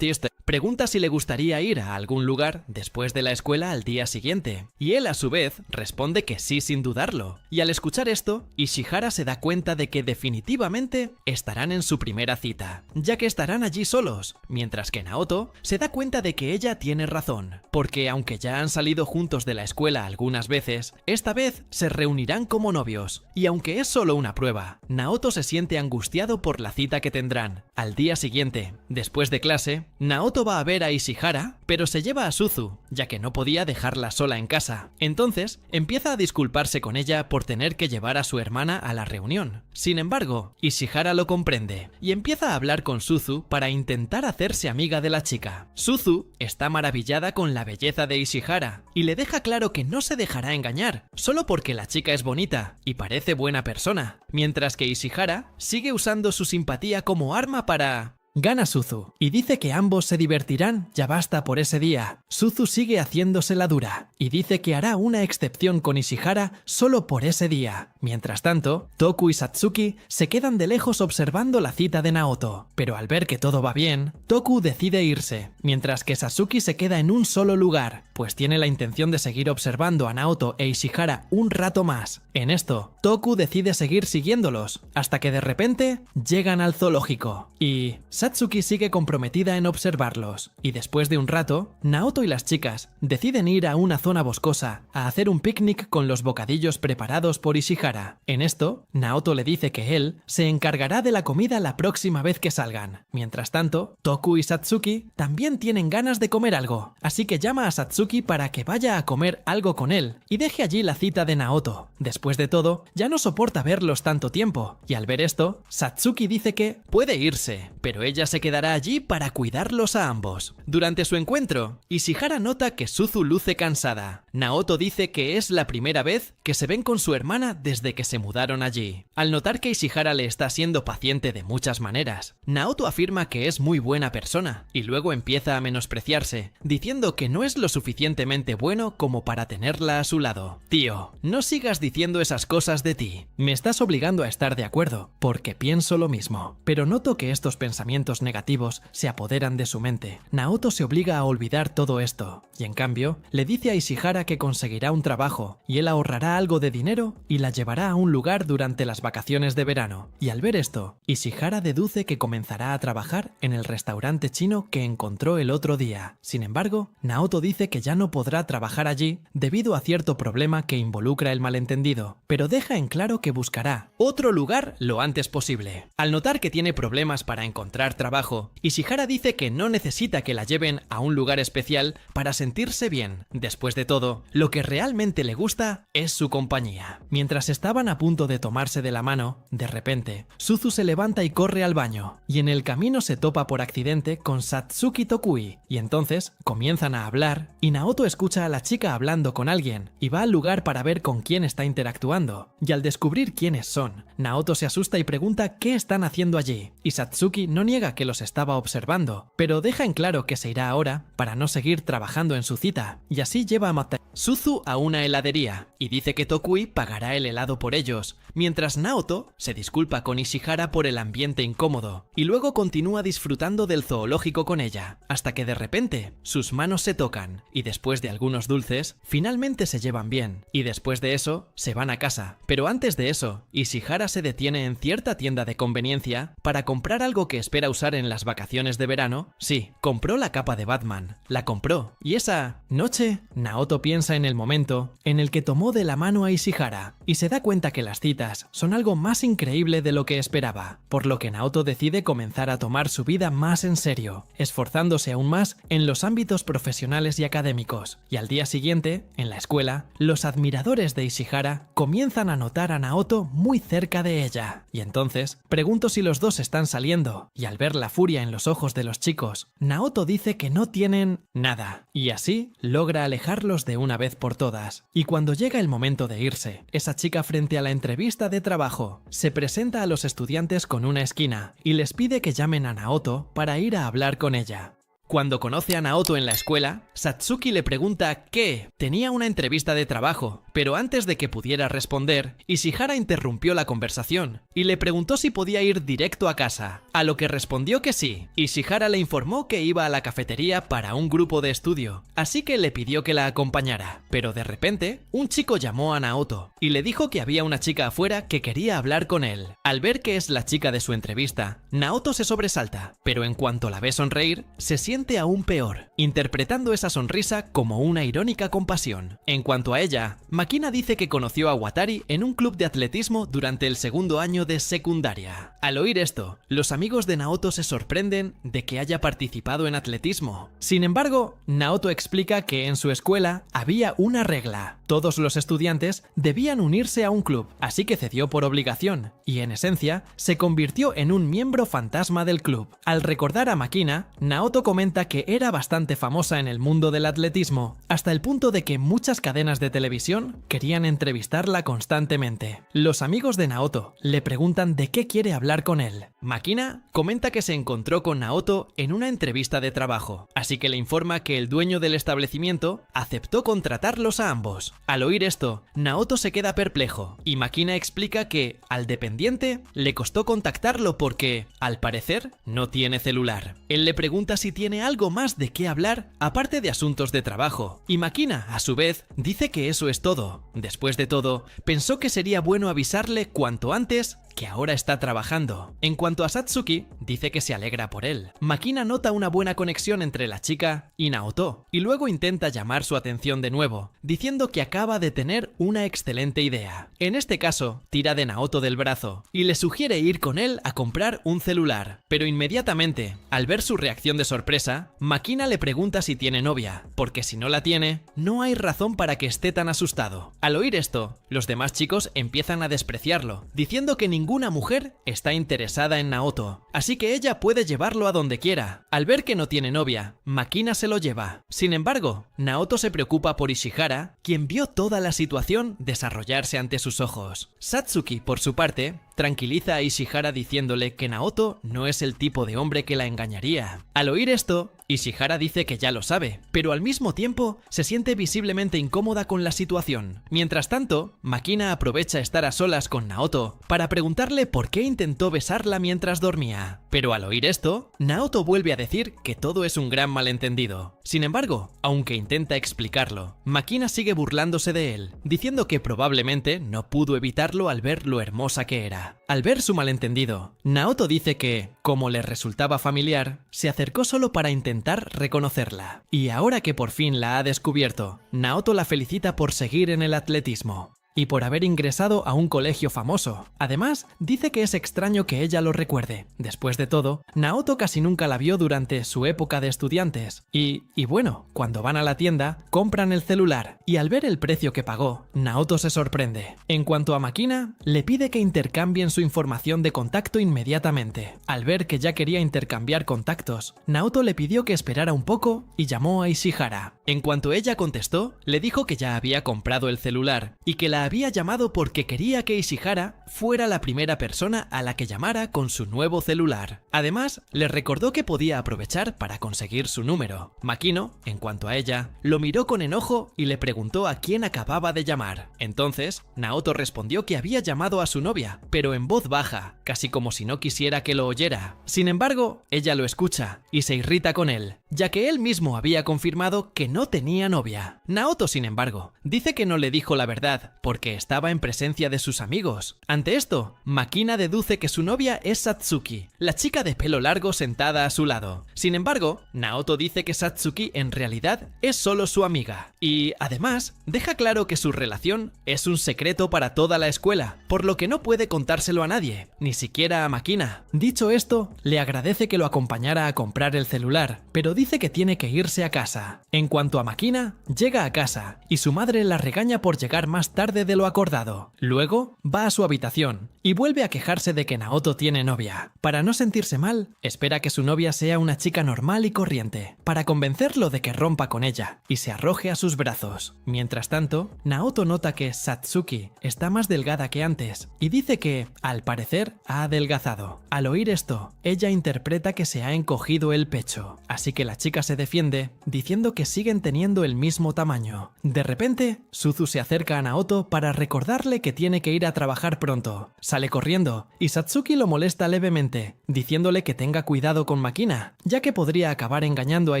pregunta si le gustaría ir a algún lugar después de la escuela al día siguiente, y él a su vez responde que sí sin dudarlo, y al escuchar esto, Ishihara se da cuenta de que definitivamente estarán en su primera cita, ya que estarán allí solos, mientras que Naoto se da cuenta de que ella tiene razón, porque aunque ya han salido juntos de la escuela algunas veces, esta vez se reunirán como novios, y aunque es solo una prueba, Naoto se siente angustiado por la cita que tendrán. Al día siguiente, después de clase, Naoto va a ver a Ishihara, pero se lleva a Suzu, ya que no podía dejarla sola en casa. Entonces, empieza a disculparse con ella por tener que llevar a su hermana a la reunión. Sin embargo, Ishihara lo comprende y empieza a hablar con Suzu para intentar hacerse amiga de la chica. Suzu está maravillada con la belleza de Ishihara y le deja claro que no se dejará engañar, solo porque la chica es bonita y parece buena persona, mientras que Ishihara sigue usando su simpatía como arma para... Gana Suzu y dice que ambos se divertirán, ya basta por ese día. Suzu sigue haciéndose la dura y dice que hará una excepción con Ishihara solo por ese día. Mientras tanto, Toku y Satsuki se quedan de lejos observando la cita de Naoto, pero al ver que todo va bien, Toku decide irse, mientras que Satsuki se queda en un solo lugar, pues tiene la intención de seguir observando a Naoto e Ishihara un rato más. En esto, Toku decide seguir siguiéndolos, hasta que de repente llegan al zoológico y Satsuki sigue comprometida en observarlos, y después de un rato, Naoto y las chicas deciden ir a una zona boscosa a hacer un picnic con los bocadillos preparados por Ishihara. En esto, Naoto le dice que él se encargará de la comida la próxima vez que salgan. Mientras tanto, Toku y Satsuki también tienen ganas de comer algo, así que llama a Satsuki para que vaya a comer algo con él y deje allí la cita de Naoto. Después de todo, ya no soporta verlos tanto tiempo, y al ver esto, Satsuki dice que puede irse, pero ella se quedará allí para cuidarlos a ambos. Durante su encuentro, Ishihara nota que Suzu luce cansada. Naoto dice que es la primera vez que se ven con su hermana desde que se mudaron allí. Al notar que Ishihara le está siendo paciente de muchas maneras, Naoto afirma que es muy buena persona, y luego empieza a menospreciarse, diciendo que no es lo suficientemente bueno como para tenerla a su lado. Tío, no sigas diciendo esas cosas de ti. Me estás obligando a estar de acuerdo, porque pienso lo mismo. Pero noto que estos pensamientos negativos se apoderan de su mente. Naoto se obliga a olvidar todo esto, y en cambio, le dice a Ishihara que conseguirá un trabajo, y él ahorrará algo de dinero y la llevará a un lugar durante las vacaciones de verano. Y al ver esto, Ishihara deduce que comenzará a trabajar en el restaurante chino que encontró el otro día. Sin embargo, Naoto dice que ya no podrá trabajar allí debido a cierto problema que involucra el malentendido, pero deja en claro que buscará otro lugar lo antes posible. Al notar que tiene problemas para encontrar trabajo, Ishihara dice que no necesita que la lleven a un lugar especial para sentirse bien. Después de todo, lo que realmente le gusta es su compañía. Mientras estaban a punto de tomarse de la mano, de repente, Suzu se levanta y corre al baño, y en el camino se topa por accidente con Satsuki Tokui, y entonces comienzan a hablar, y Naoto escucha a la chica hablando con alguien, y va al lugar para ver con quién está interactuando, y al descubrir quiénes son, Naoto se asusta y pregunta qué están haciendo allí, y Satsuki no niega que los estaba observando, pero deja en claro que se irá ahora para no seguir trabajando en su cita, y así lleva a Suzu a una heladería, y dice que Tokui pagará el helado por ellos, mientras Naoto se disculpa con Ishihara por el ambiente incómodo, y luego continúa disfrutando del zoológico con ella, hasta que de repente sus manos se tocan, y después de algunos dulces, finalmente se llevan bien, y después de eso, se van a casa. Pero antes de eso, Ishihara se detiene en cierta tienda de conveniencia para comprar algo que espera usar en las vacaciones de verano. Sí, compró la capa de Batman, la compró, y esa noche, Naoto piensa en el momento en el que tomó de la mano a Ishihara, y se da cuenta que las citas son algo más increíble de lo que esperaba, por lo que Naoto decide comenzar a tomar su vida más en serio, esforzándose aún más en los ámbitos profesionales y académicos, y al día siguiente, en la escuela, los admiradores de Ishihara comienzan a notar a Naoto muy cerca de ella, y entonces pregunto si los dos están saliendo, y al ver la furia en los ojos de los chicos, Naoto dice que no tienen nada, y así logra alejarlos de una vez por todas. Y cuando llega el momento de irse, esa chica frente a la entrevista de trabajo se presenta a los estudiantes con una esquina y les pide que llamen a Naoto para ir a hablar con ella. Cuando conoce a Naoto en la escuela, Satsuki le pregunta que tenía una entrevista de trabajo, pero antes de que pudiera responder, Ishihara interrumpió la conversación y le preguntó si podía ir directo a casa, a lo que respondió que sí. Ishihara le informó que iba a la cafetería para un grupo de estudio, así que le pidió que la acompañara. Pero de repente, un chico llamó a Naoto y le dijo que había una chica afuera que quería hablar con él. Al ver que es la chica de su entrevista, Naoto se sobresalta, pero en cuanto la ve sonreír, se siente aún peor, interpretando esa sonrisa como una irónica compasión. En cuanto a ella, Makina dice que conoció a Watari en un club de atletismo durante el segundo año de secundaria. Al oír esto, los amigos de Naoto se sorprenden de que haya participado en atletismo. Sin embargo, Naoto explica que en su escuela había una regla: todos los estudiantes debían unirse a un club, así que cedió por obligación, y en esencia, se convirtió en un miembro fantasma del club. Al recordar a Makina, Naoto comenta que era bastante famosa en el mundo del atletismo, hasta el punto de que muchas cadenas de televisión querían entrevistarla constantemente. Los amigos de Naoto le preguntan de qué quiere hablar con él. Makina comenta que se encontró con Naoto en una entrevista de trabajo, así que le informa que el dueño del establecimiento aceptó contratarlos a ambos. Al oír esto, Naoto se queda perplejo, y Makina explica que al dependiente le costó contactarlo porque, al parecer, no tiene celular. Él le pregunta si tiene algo más de qué hablar aparte de asuntos de trabajo, y Makina, a su vez, dice que eso es todo. Después de todo, pensó que sería bueno avisarle cuanto antes que ahora está trabajando. En cuanto a Satsuki, dice que se alegra por él. Makina nota una buena conexión entre la chica y Naoto, y luego intenta llamar su atención de nuevo, diciendo que acaba de tener una excelente idea. En este caso, tira de Naoto del brazo y le sugiere ir con él a comprar un celular. Pero inmediatamente, al ver su reacción de sorpresa, Makina le pregunta si tiene novia, porque si no la tiene, no hay razón para que esté tan asustado. Al oír esto, los demás chicos empiezan a despreciarlo, diciendo que ninguna mujer está interesada en Naoto, así que ella puede llevarlo a donde quiera. Al ver que no tiene novia, Makina se lo lleva. Sin embargo, Naoto se preocupa por Ishihara, quien vio toda la situación desarrollarse ante sus ojos. Satsuki, por su parte, tranquiliza a Ishihara diciéndole que Naoto no es el tipo de hombre que la engañaría. Al oír esto, Ishihara dice que ya lo sabe, pero al mismo tiempo se siente visiblemente incómoda con la situación. Mientras tanto, Makina aprovecha estar a solas con Naoto para preguntarle por qué intentó besarla mientras dormía. Pero al oír esto, Naoto vuelve a decir que todo es un gran malentendido. Sin embargo, aunque intenta explicarlo, Makina sigue burlándose de él, diciendo que probablemente no pudo evitarlo al ver lo hermosa que era. Al ver su malentendido, Naoto dice que, como le resultaba familiar, se acercó solo para intentar reconocerla. Y ahora que por fin la ha descubierto, Naoto la felicita por seguir en el atletismo y por haber ingresado a un colegio famoso. Además, dice que es extraño que ella lo recuerde. Después de todo, Naoto casi nunca la vio durante su época de estudiantes. Y bueno, cuando van a la tienda, compran el celular, y al ver el precio que pagó, Naoto se sorprende. En cuanto a Makina, le pide que intercambien su información de contacto inmediatamente. Al ver que ya quería intercambiar contactos, Naoto le pidió que esperara un poco y llamó a Ishihara. En cuanto ella contestó, le dijo que ya había comprado el celular y que la había llamado porque quería que Ishihara fuera la primera persona a la que llamara con su nuevo celular. Además, le recordó que podía aprovechar para conseguir su número. Makino, en cuanto a ella, lo miró con enojo y le preguntó a quién acababa de llamar. Entonces, Naoto respondió que había llamado a su novia, pero en voz baja, casi como si no quisiera que lo oyera. Sin embargo, ella lo escucha y se irrita con él, ya que él mismo había confirmado que no tenía novia. Naoto, sin embargo, dice que no le dijo la verdad porque estaba en presencia de sus amigos. Ante esto, Makina deduce que su novia es Satsuki, la chica de pelo largo sentada a su lado. Sin embargo, Naoto dice que Satsuki en realidad es solo su amiga. Y además, deja claro que su relación es un secreto para toda la escuela, por lo que no puede contárselo a nadie, ni siquiera a Makina. Dicho esto, le agradece que lo acompañara a comprar el celular, pero dice que tiene que irse a casa. En cuanto a Makina, llega a casa y su madre la regaña por llegar más tarde de lo acordado. Luego, va a su habitación y vuelve a quejarse de que Naoto tiene novia. Para no sentirse mal, espera que su novia sea una chica normal y corriente, para convencerlo de que rompa con ella y se arroje a sus brazos. Mientras tanto, Naoto nota que Satsuki está más delgada que antes y dice que, al parecer, ha adelgazado. Al oír esto, ella interpreta que se ha encogido el pecho, así que la chica se defiende diciendo que siguen teniendo el mismo tamaño. De repente, Suzu se acerca a Naoto para recordarle que tiene que ir a trabajar pronto. Sale corriendo y Satsuki lo molesta levemente, diciéndole que tenga cuidado con Makina, ya que podría acabar engañando a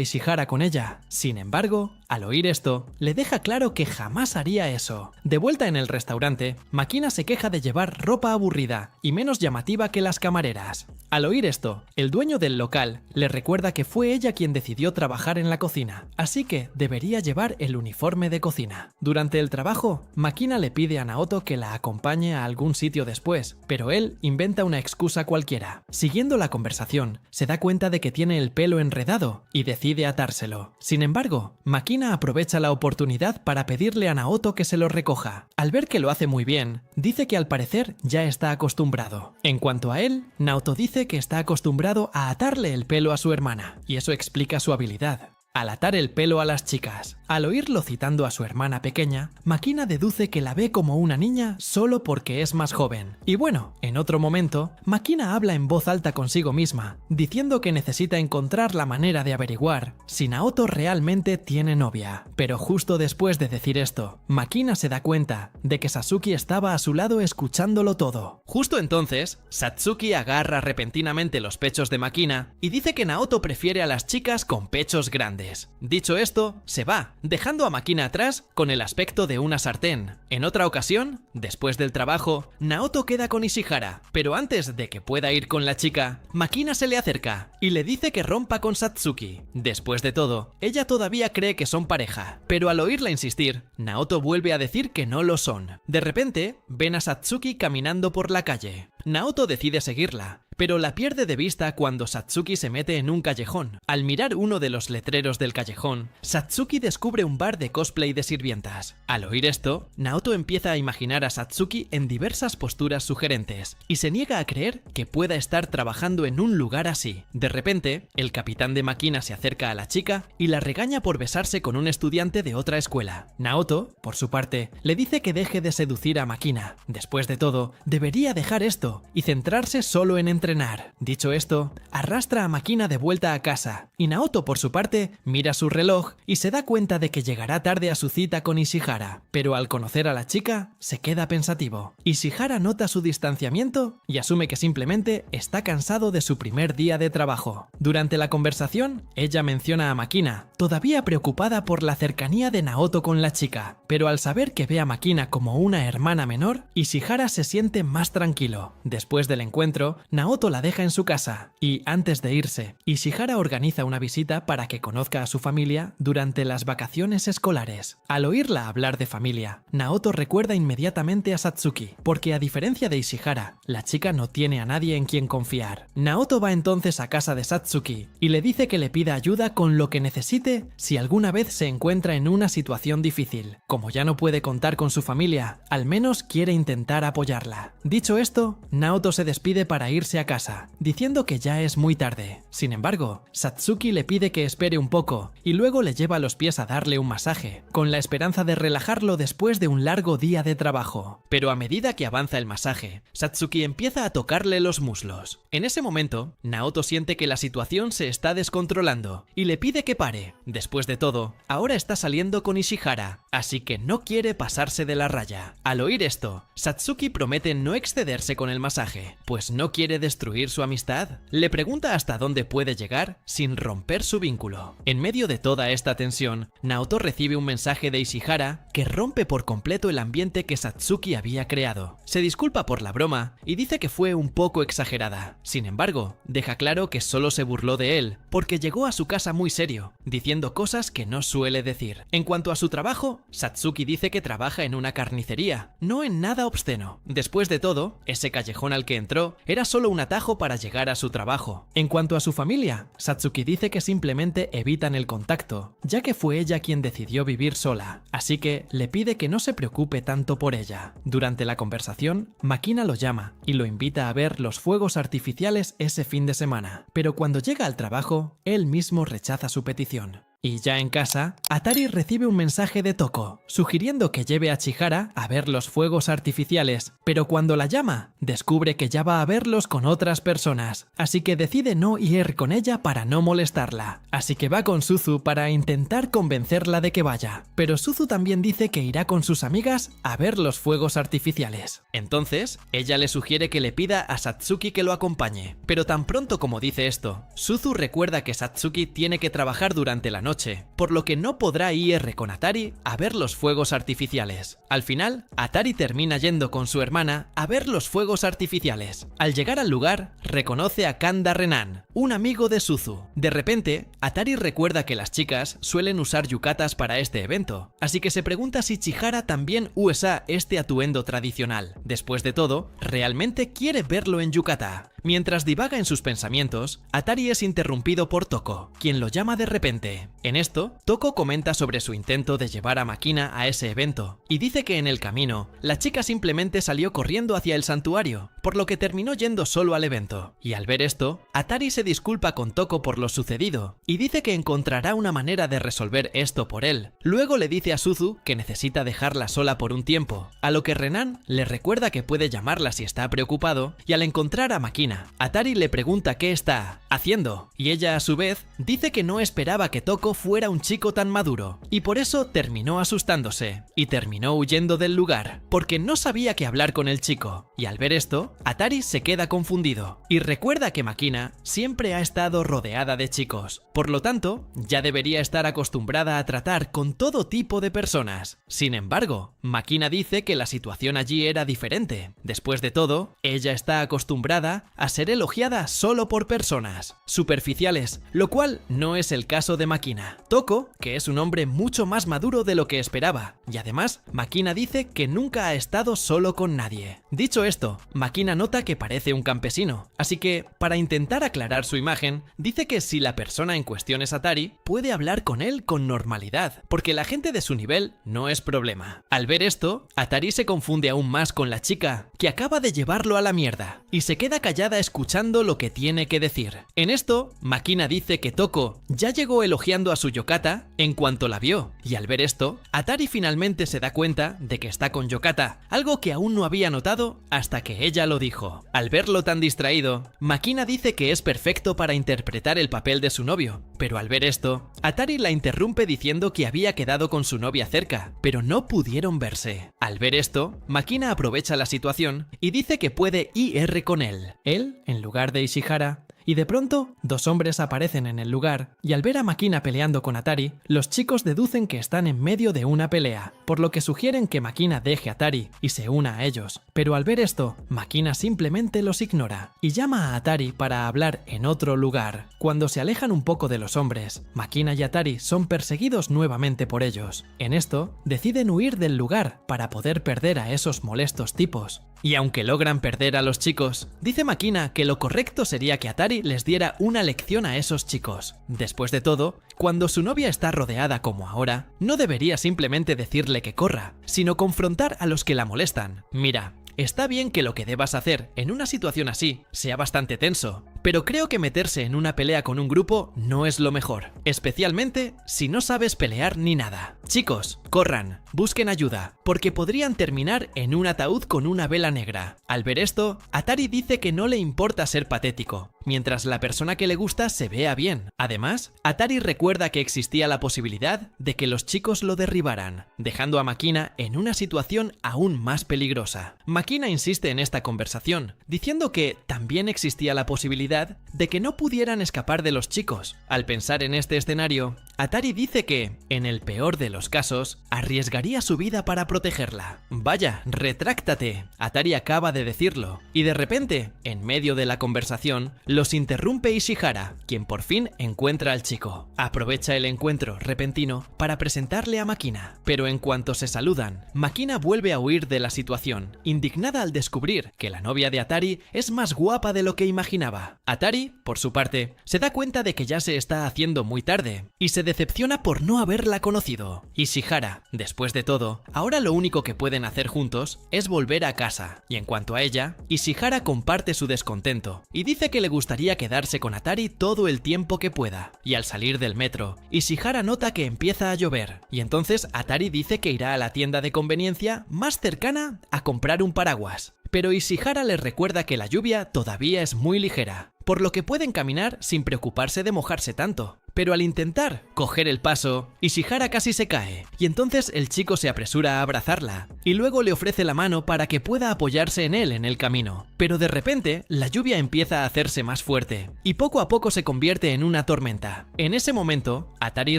Ishihara con ella. Sin embargo, al oír esto, le deja claro que jamás haría eso. De vuelta en el restaurante, Makina se queja de llevar ropa aburrida y menos llamativa que las camareras. Al oír esto, el dueño del local le recuerda que fue ella quien decidió trabajar en la cocina, así que debería llevar el uniforme de cocina. Durante el trabajo, Makina le pide a Naoto que la acompañe a algún sitio después, pero él inventa una excusa cualquiera. Siguiendo la conversación, se da cuenta de que tiene el pelo enredado y decide atárselo. Sin embargo, Makina aprovecha la oportunidad para pedirle a Naoto que se lo recoja. Al ver que lo hace muy bien, dice que al parecer ya está acostumbrado. En cuanto a él, Naoto dice que está acostumbrado a atarle el pelo a su hermana, y eso explica su habilidad. Al atar el pelo a las chicas. Al oírlo citando a su hermana pequeña, Makina deduce que la ve como una niña solo porque es más joven. Y bueno, en otro momento, Makina habla en voz alta consigo misma, diciendo que necesita encontrar la manera de averiguar si Naoto realmente tiene novia. Pero justo después de decir esto, Makina se da cuenta de que Satsuki estaba a su lado escuchándolo todo. Justo entonces, Satsuki agarra repentinamente los pechos de Makina y dice que Naoto prefiere a las chicas con pechos grandes. grandes. Dicho esto, se va, dejando a Makina atrás con el aspecto de una sartén. En otra ocasión, después del trabajo, Naoto queda con Ishihara, pero antes de que pueda ir con la chica, Makina se le acerca y le dice que rompa con Satsuki. Después de todo, ella todavía cree que son pareja, pero al oírla insistir, Naoto vuelve a decir que no lo son. De repente, ven a Satsuki caminando por la calle. Naoto decide seguirla, pero la pierde de vista cuando Satsuki se mete en un callejón. Al mirar uno de los letreros del callejón, Satsuki descubre un bar de cosplay de sirvientas. Al oír esto, Naoto empieza a imaginar a Satsuki en diversas posturas sugerentes y se niega a creer que pueda estar trabajando en un lugar así. De repente, el capitán de Makina se acerca a la chica y la regaña por besarse con un estudiante de otra escuela. Naoto, por su parte, le dice que deje de seducir a Makina. Después de todo, debería dejar esto y centrarse solo en entrenar. Dicho esto, arrastra a Makina de vuelta a casa, y Naoto por su parte mira su reloj y se da cuenta de que llegará tarde a su cita con Ishihara, pero al conocer a la chica se queda pensativo. Ishihara nota su distanciamiento y asume que simplemente está cansado de su primer día de trabajo. Durante la conversación, ella menciona a Makina, todavía preocupada por la cercanía de Naoto con la chica, pero al saber que ve a Makina como una hermana menor, Ishihara se siente más tranquilo. Después del encuentro, Naoto la deja en su casa y, antes de irse, Ishihara organiza una visita para que conozca a su familia durante las vacaciones escolares. Al oírla hablar de familia, Naoto recuerda inmediatamente a Satsuki, porque a diferencia de Ishihara, la chica no tiene a nadie en quien confiar. Naoto va entonces a casa de Satsuki y le dice que le pida ayuda con lo que necesite si alguna vez se encuentra en una situación difícil. Como ya no puede contar con su familia, al menos quiere intentar apoyarla. Dicho esto, Naoto se despide para irse a casa, diciendo que ya es muy tarde. Sin embargo, Satsuki le pide que espere un poco y luego le lleva los pies a darle un masaje, con la esperanza de relajarlo después de un largo día de trabajo. Pero a medida que avanza el masaje, Satsuki empieza a tocarle los muslos. En ese momento, Naoto siente que la situación se está descontrolando y le pide que pare. Después de todo, ahora está saliendo con Ishihara, así que no quiere pasarse de la raya. Al oír esto, Satsuki promete no excederse con el masaje, pues no quiere destruir su amistad. Le pregunta hasta dónde puede llegar sin romper su vínculo. En medio de toda esta tensión, Naoto recibe un mensaje de Ishihara que rompe por completo el ambiente que Satsuki había creado. Se disculpa por la broma y dice que fue un poco exagerada. Sin embargo, deja claro que solo se burló de él, porque llegó a su casa muy serio, diciendo cosas que no suele decir. En cuanto a su trabajo, Satsuki dice que trabaja en una carnicería, no en nada obsceno. Después de todo, ese callejón al que entró era solo un atajo para llegar a su trabajo. En cuanto a su familia, Satsuki dice que simplemente evitan el contacto, ya que fue ella quien decidió vivir sola, así que le pide que no se preocupe tanto por ella. Durante la conversación, Makina lo llama y lo invita a ver los fuegos artificiales ese fin de semana, pero cuando llega al trabajo, él mismo rechaza su petición. Y ya en casa, Atari recibe un mensaje de Toko, sugiriendo que lleve a Chihara a ver los fuegos artificiales, pero cuando la llama, descubre que ya va a verlos con otras personas, así que decide no ir con ella para no molestarla. Así que va con Suzu para intentar convencerla de que vaya, pero Suzu también dice que irá con sus amigas a ver los fuegos artificiales. Entonces, ella le sugiere que le pida a Satsuki que lo acompañe, pero tan pronto como dice esto, Suzu recuerda que Satsuki tiene que trabajar durante la noche, por lo que no podrá ir con Atari a ver los fuegos artificiales. Al final, Atari termina yendo con su hermana a ver los fuegos artificiales. Al llegar al lugar, reconoce a Kanda Renan, un amigo de Suzu. De repente, Atari recuerda que las chicas suelen usar yukatas para este evento, así que se pregunta si Chihara también usa este atuendo tradicional. Después de todo, realmente quiere verlo en yukata. Mientras divaga en sus pensamientos, Atari es interrumpido por Toko, quien lo llama de repente. En esto, Toko comenta sobre su intento de llevar a Makina a ese evento, y dice que en el camino, la chica simplemente salió corriendo hacia el santuario, por lo que terminó yendo solo al evento. Y al ver esto, Atari se disculpa con Toko por lo sucedido, y dice que encontrará una manera de resolver esto por él. Luego le dice a Suzu que necesita dejarla sola por un tiempo, a lo que Renan le recuerda que puede llamarla si está preocupado, y al encontrar a Makina, Atari le pregunta qué está haciendo, y ella a su vez dice que no esperaba que Toko fuera un chico tan maduro, y por eso terminó asustándose, y terminó huyendo del lugar, porque no sabía qué hablar con el chico, y al ver esto, esto, Atari se queda confundido y recuerda que Makina siempre ha estado rodeada de chicos. Por lo tanto, ya debería estar acostumbrada a tratar con todo tipo de personas. Sin embargo, Makina dice que la situación allí era diferente. Después de todo, ella está acostumbrada a ser elogiada solo por personas superficiales, lo cual no es el caso de Makina. Toko, que es un hombre mucho más maduro de lo que esperaba, y además, Makina dice que nunca ha estado solo con nadie. Dicho esto, Makina nota que parece un campesino, así que, para intentar aclarar su imagen, dice que si la persona en cuestión es Atari, puede hablar con él con normalidad, porque la gente de su nivel no es problema. Al ver esto, Atari se confunde aún más con la chica, que acaba de llevarlo a la mierda, y se queda callada escuchando lo que tiene que decir. En esto, Makina dice que Toko ya llegó elogiando a su Yokata en cuanto la vio, y al ver esto, Atari finalmente se da cuenta de que está con Yokata, algo que aún no había notado hasta que ella lo dijo. Al verlo tan distraído, Makina dice que es perfecto para interpretar el papel de su novio, pero al ver esto, Atari la interrumpe diciendo que había quedado con su novia cerca, pero no pudieron verse. Al ver esto, Makina aprovecha la situación y dice que puede ir con él. Él, en lugar de Ishihara, y de pronto, dos hombres aparecen en el lugar, y al ver a Makina peleando con Atari, los chicos deducen que están en medio de una pelea, por lo que sugieren que Makina deje a Atari y se una a ellos. Pero al ver esto, Makina simplemente los ignora, y llama a Atari para hablar en otro lugar. Cuando se alejan un poco de los hombres, Makina y Atari son perseguidos nuevamente por ellos. En esto, deciden huir del lugar para poder perder a esos molestos tipos. Y aunque logran perder a los chicos, dice Makina que lo correcto sería que Atari les diera una lección a esos chicos. Después de todo, cuando su novia está rodeada como ahora, no debería simplemente decirle que corra, sino confrontar a los que la molestan. Mira, está bien que lo que debas hacer en una situación así sea bastante tenso, pero creo que meterse en una pelea con un grupo no es lo mejor, especialmente si no sabes pelear ni nada. Chicos, corran, busquen ayuda, porque podrían terminar en un ataúd con una vela negra. Al ver esto, Atari dice que no le importa ser patético, mientras la persona que le gusta se vea bien. Además, Atari recuerda que existía la posibilidad de que los chicos lo derribaran, dejando a Makina en una situación aún más peligrosa. Makina insiste en esta conversación, diciendo que también existía la posibilidad de que no pudieran escapar de los chicos. Al pensar en este escenario, Atari dice que, en el peor de los casos, arriesgaría su vida para protegerla. Vaya, retráctate, Atari acaba de decirlo, y de repente, en medio de la conversación, los interrumpe Ishihara, quien por fin encuentra al chico. Aprovecha el encuentro repentino para presentarle a Makina, pero en cuanto se saludan, Makina vuelve a huir de la situación, indignada al descubrir que la novia de Atari es más guapa de lo que imaginaba. Atari, por su parte, se da cuenta de que ya se está haciendo muy tarde, y se decepciona por no haberla conocido. Ishihara, después de todo, ahora lo único que pueden hacer juntos es volver a casa, y en cuanto a ella, Ishihara comparte su descontento, y dice que le gustaría quedarse con Atari todo el tiempo que pueda. Y al salir del metro, Ishihara nota que empieza a llover, y entonces Atari dice que irá a la tienda de conveniencia más cercana a comprar un paraguas. Pero Ishihara les recuerda que la lluvia todavía es muy ligera, por lo que pueden caminar sin preocuparse de mojarse tanto. Pero al intentar coger el paso, Ishihara casi se cae, y entonces el chico se apresura a abrazarla, y luego le ofrece la mano para que pueda apoyarse en él en el camino. Pero de repente, la lluvia empieza a hacerse más fuerte, y poco a poco se convierte en una tormenta. En ese momento, Atari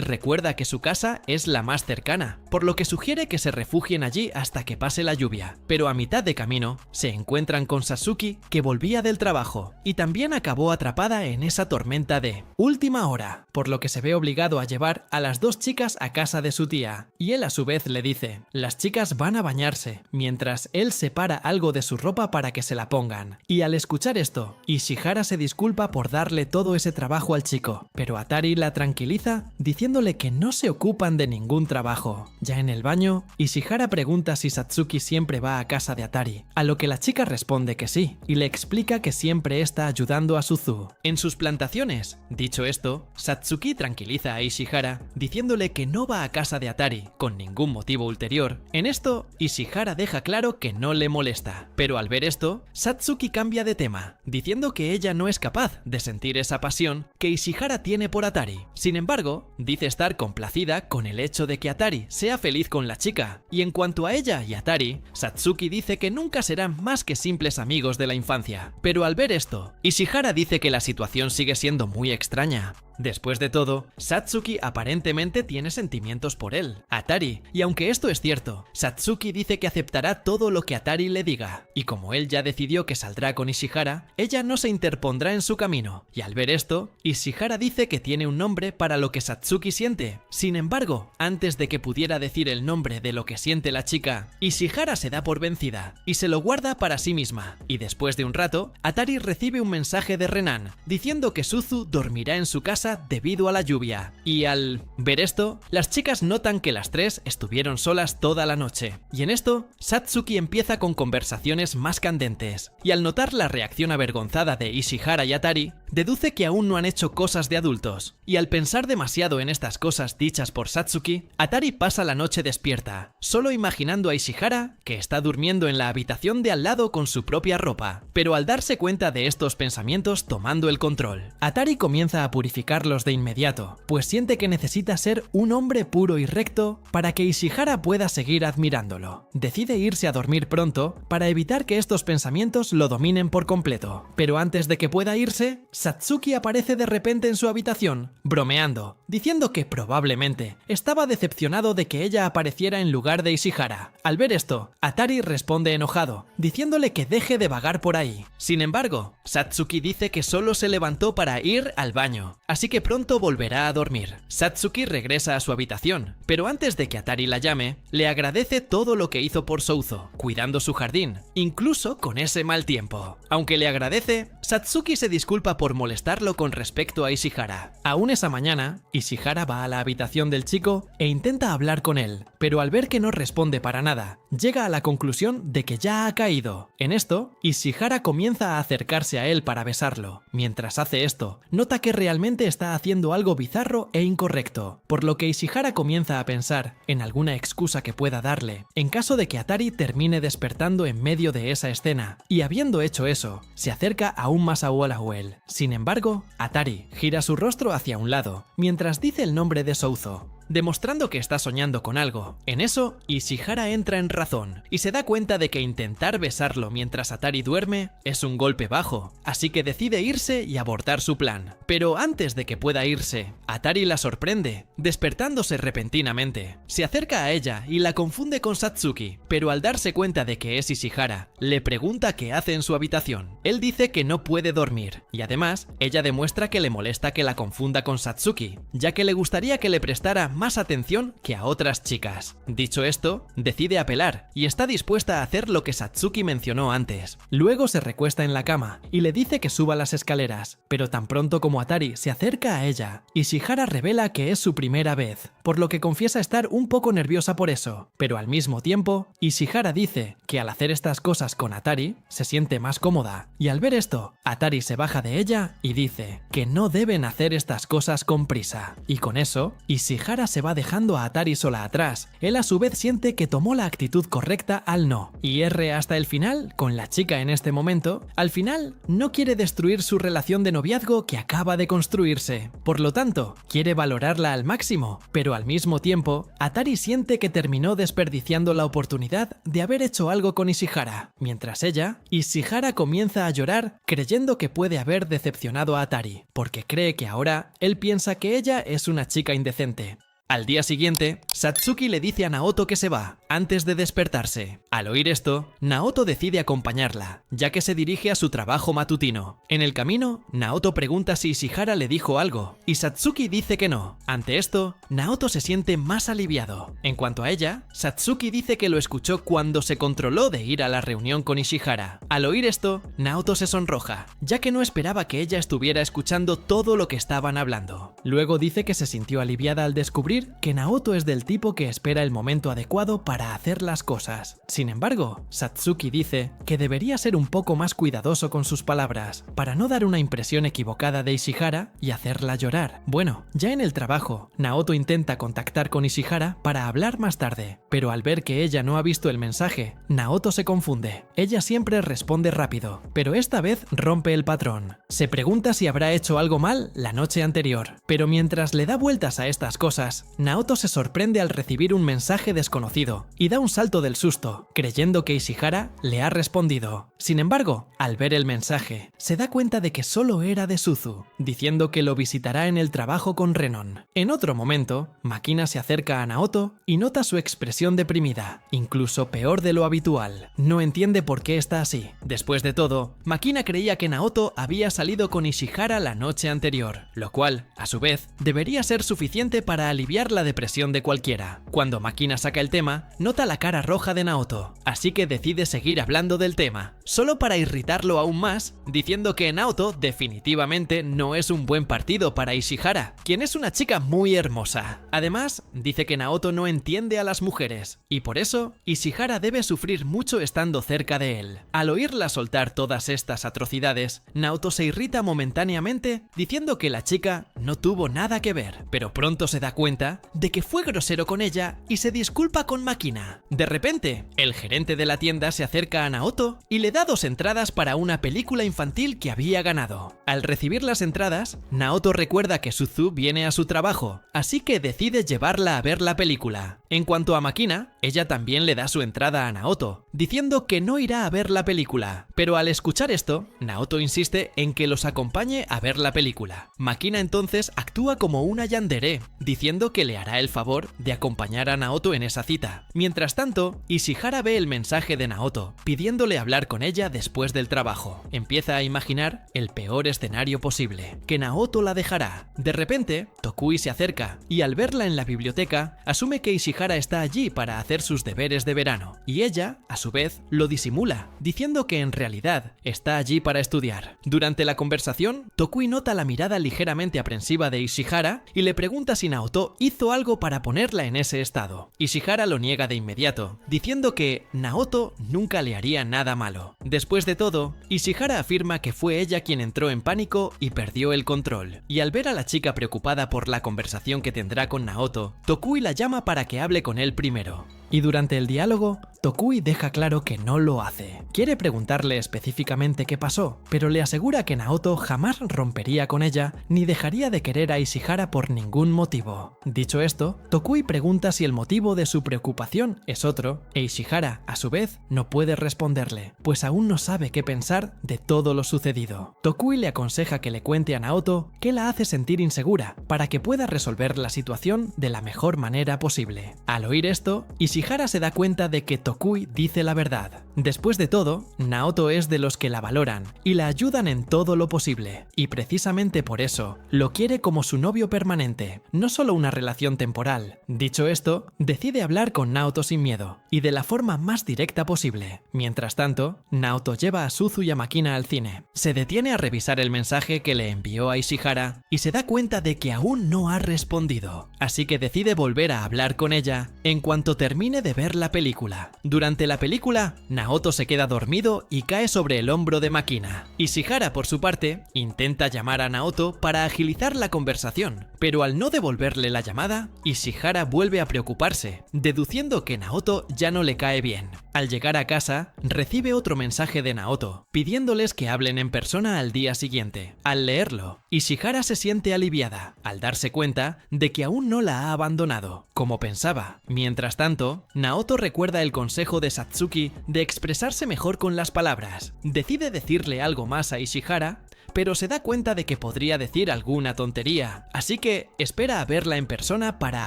recuerda que su casa es la más cercana, por lo que sugiere que se refugien allí hasta que pase la lluvia. Pero a mitad de camino, se encuentran con Satsuki, que volvía del trabajo, y también acabó atrapada en esa tormenta de última hora, por lo que se ve obligado a llevar a las dos chicas a casa de su tía, y él a su vez le dice, las chicas van a bañarse, mientras él separa algo de su ropa para que se la pongan. Y al escuchar esto, Ishihara se disculpa por darle todo ese trabajo al chico, pero Atari la tranquiliza diciéndole que no se ocupan de ningún trabajo. Ya en el baño, Ishihara pregunta si Satsuki siempre va a casa de Atari, a lo que la chica responde que sí, y le explica que siempre está ayudando a Suzu en sus plantaciones. Dicho esto, Satsuki tranquiliza a Ishihara diciéndole que no va a casa de Atari con ningún motivo ulterior. En esto, Ishihara deja claro que no le molesta, pero al ver esto, Satsuki cambia de tema, diciendo que ella no es capaz de sentir esa pasión que Ishihara tiene por Atari. Sin embargo, dice estar complacida con el hecho de que Atari sea sea feliz con la chica, y en cuanto a ella y Atari, Satsuki dice que nunca serán más que simples amigos de la infancia. Pero al ver esto, Ishihara dice que la situación sigue siendo muy extraña. Después de todo, Satsuki aparentemente tiene sentimientos por él, Atari, y aunque esto es cierto, Satsuki dice que aceptará todo lo que Atari le diga, y como él ya decidió que saldrá con Ishihara, ella no se interpondrá en su camino, y al ver esto, Ishihara dice que tiene un nombre para lo que Satsuki siente. Sin embargo, antes de que pudiera decir el nombre de lo que siente la chica, Ishihara se da por vencida, y se lo guarda para sí misma, y después de un rato, Atari recibe un mensaje de Renan, diciendo que Suzu dormirá en su casa debido a la lluvia, y al ver esto, las chicas notan que las tres estuvieron solas toda la noche, y en esto, Satsuki empieza con conversaciones más candentes, y al notar la reacción avergonzada de Ishihara y Atari, deduce que aún no han hecho cosas de adultos, y al pensar demasiado en estas cosas dichas por Satsuki, Atari pasa la noche despierta, solo imaginando a Ishihara que está durmiendo en la habitación de al lado con su propia ropa, pero al darse cuenta de estos pensamientos tomando el control, Atari comienza a purificarlos de inmediato, pues siente que necesita ser un hombre puro y recto para que Ishihara pueda seguir admirándolo. Decide irse a dormir pronto para evitar que estos pensamientos lo dominen por completo, pero antes de que pueda irse, Satsuki aparece de repente en su habitación, bromeando, diciendo que probablemente estaba decepcionado de que ella apareciera en lugar de Ishihara. Al ver esto, Atari responde enojado, diciéndole que deje de vagar por ahí. Sin embargo, Satsuki dice que solo se levantó para ir al baño, así que pronto volverá a dormir. Satsuki regresa a su habitación, pero antes de que Atari la llame, le agradece todo lo que hizo por Souzo, cuidando su jardín, incluso con ese mal tiempo. Aunque le agradece, Satsuki se disculpa por molestarlo con respecto a Ishihara. Aún esa mañana, Ishihara va a la habitación del chico e intenta hablar con él, pero al ver que no responde para nada, llega a la conclusión de que ya ha caído. En esto, Ishihara comienza a acercarse a él para besarlo. Mientras hace esto, nota que realmente está haciendo algo bizarro e incorrecto, por lo que Ishihara comienza a pensar en alguna excusa que pueda darle, en caso de que Atari termine despertando en medio de esa escena, y habiendo hecho eso, se acerca aún más a Wallowell. Sin embargo, Atari gira su rostro hacia un lado, mientras dice el nombre de Souzo, demostrando que está soñando con algo. En eso, Ishihara entra en razón y se da cuenta de que intentar besarlo mientras Atari duerme es un golpe bajo, así que decide irse y abortar su plan. Pero antes de que pueda irse, Atari la sorprende, despertándose repentinamente. Se acerca a ella y la confunde con Satsuki, pero al darse cuenta de que es Ishihara, le pregunta qué hace en su habitación. Él dice que no puede dormir, y además, ella demuestra que le molesta que la confunda con Satsuki, ya que le gustaría que le prestara más atención que a otras chicas. Dicho esto, decide apelar y está dispuesta a hacer lo que Satsuki mencionó antes. Luego se recuesta en la cama y le dice que suba las escaleras, pero tan pronto como Atari se acerca a ella, Ishihara revela que es su primera vez, por lo que confiesa estar un poco nerviosa por eso, pero al mismo tiempo, Ishihara dice que al hacer estas cosas con Atari se siente más cómoda, y al ver esto, Atari se baja de ella y dice que no deben hacer estas cosas con prisa, y con eso, Ishihara se va dejando a Atari sola atrás. Él a su vez siente que tomó la actitud correcta al no, y R hasta el final con la chica en este momento. Al final, no quiere destruir su relación de noviazgo que acaba de construirse, por lo tanto, quiere valorarla al máximo, pero al mismo tiempo, Atari siente que terminó desperdiciando la oportunidad de haber hecho algo con Ishihara. Mientras ella, Ishihara comienza a llorar creyendo que puede haber decepcionado a Atari, porque cree que ahora él piensa que ella es una chica indecente. Al día siguiente, Satsuki le dice a Naoto que se va, antes de despertarse. Al oír esto, Naoto decide acompañarla, ya que se dirige a su trabajo matutino. En el camino, Naoto pregunta si Ishihara le dijo algo, y Satsuki dice que no. Ante esto, Naoto se siente más aliviado. En cuanto a ella, Satsuki dice que lo escuchó cuando se controló de ir a la reunión con Ishihara. Al oír esto, Naoto se sonroja, ya que no esperaba que ella estuviera escuchando todo lo que estaban hablando. Luego dice que se sintió aliviada al descubrir que Naoto es del tipo que espera el momento adecuado para para hacer las cosas. Sin embargo, Satsuki dice que debería ser un poco más cuidadoso con sus palabras, para no dar una impresión equivocada de Ishihara y hacerla llorar. Bueno, ya en el trabajo, Naoto intenta contactar con Ishihara para hablar más tarde, pero al ver que ella no ha visto el mensaje, Naoto se confunde. Ella siempre responde rápido, pero esta vez rompe el patrón. Se pregunta si habrá hecho algo mal la noche anterior, pero mientras le da vueltas a estas cosas, Naoto se sorprende al recibir un mensaje desconocido y da un salto del susto, creyendo que Ishihara le ha respondido. Sin embargo, al ver el mensaje, se da cuenta de que solo era de Suzu, diciendo que lo visitará en el trabajo con Renon. En otro momento, Makina se acerca a Naoto y nota su expresión deprimida, incluso peor de lo habitual. No entiende por qué está así. Después de todo, Makina creía que Naoto había salido con Ishihara la noche anterior, lo cual, a su vez, debería ser suficiente para aliviar la depresión de cualquiera. Cuando Makina saca el tema, nota la cara roja de Naoto, así que decide seguir hablando del tema, solo para irritarlo aún más, diciendo que Naoto definitivamente no es un buen partido para Ishihara, quien es una chica muy hermosa. Además, dice que Naoto no entiende a las mujeres, y por eso, Ishihara debe sufrir mucho estando cerca de él. Al oírla soltar todas estas atrocidades, Naoto se irrita momentáneamente, diciendo que la chica no tuvo nada que ver, pero pronto se da cuenta de que fue grosero con ella y se disculpa con Makina. De repente, el gerente de la tienda se acerca a Naoto y le da 2 entradas para una película infantil que había ganado. Al recibir las entradas, Naoto recuerda que Suzu viene a su trabajo, así que decide llevarla a ver la película. En cuanto a Makina, ella también le da su entrada a Naoto, diciendo que no irá a ver la película. Pero al escuchar esto, Naoto insiste en que los acompañe a ver la película. Makina entonces actúa como una yandere, diciendo que le hará el favor de acompañar a Naoto en esa cita. Mientras tanto, Ishihara ve el mensaje de Naoto, pidiéndole hablar con ella después del trabajo. Empieza a imaginar el peor escenario posible, que Naoto la dejará. De repente, Tokui se acerca y al verla en la biblioteca, asume que Ishihara está allí para hacer sus deberes de verano, y ella, a su vez, lo disimula, diciendo que en realidad está allí para estudiar. Durante la conversación, Tokui nota la mirada ligeramente aprensiva de Ishihara y le pregunta si Naoto hizo algo para ponerla en ese estado. Ishihara lo niega de inmediato, diciendo que Naoto nunca le haría nada malo. Después de todo, Ishihara afirma que fue ella quien entró en pánico y perdió el control, y al ver a la chica preocupada por la conversación que tendrá con Naoto, Tokui la llama para que hable con él primero. Y durante el diálogo, Tokui deja claro que no lo hace. Quiere preguntarle específicamente qué pasó, pero le asegura que Naoto jamás rompería con ella ni dejaría de querer a Ishihara por ningún motivo. Dicho esto, Tokui pregunta si el motivo de su preocupación es otro, e Ishihara, a su vez, no puede responderle, pues aún no sabe qué pensar de todo lo sucedido. Tokui le aconseja que le cuente a Naoto qué la hace sentir insegura, para que pueda resolver la situación de la mejor manera posible. Al oír esto, Ishihara se da cuenta de que Tokui dice la verdad. Después de todo, Naoto es de los que la valoran y la ayudan en todo lo posible, y precisamente por eso lo quiere como su novio permanente, no solo una relación temporal. Dicho esto, decide hablar con Naoto sin miedo y de la forma más directa posible. Mientras tanto, Naoto lleva a Suzu y a Makina al cine. Se detiene a revisar el mensaje que le envió a Ishihara y se da cuenta de que aún no ha respondido, así que decide volver a hablar con ella en cuanto termine de ver la película. Durante la película, Naoto se queda dormido y cae sobre el hombro de Makina. Ishihara, por su parte, intenta llamar a Naoto para agilizar la conversación, pero al no devolverle la llamada, Ishihara vuelve a preocuparse, deduciendo que Naoto ya no le cae bien. Al llegar a casa, recibe otro mensaje de Naoto, pidiéndoles que hablen en persona al día siguiente. Al leerlo, Ishihara se siente aliviada, al darse cuenta de que aún no la ha abandonado, como pensaba. Mientras tanto, Naoto recuerda el consejo de Satsuki de expresarse mejor con las palabras. Decide decirle algo más a Ishihara, pero se da cuenta de que podría decir alguna tontería, así que espera a verla en persona para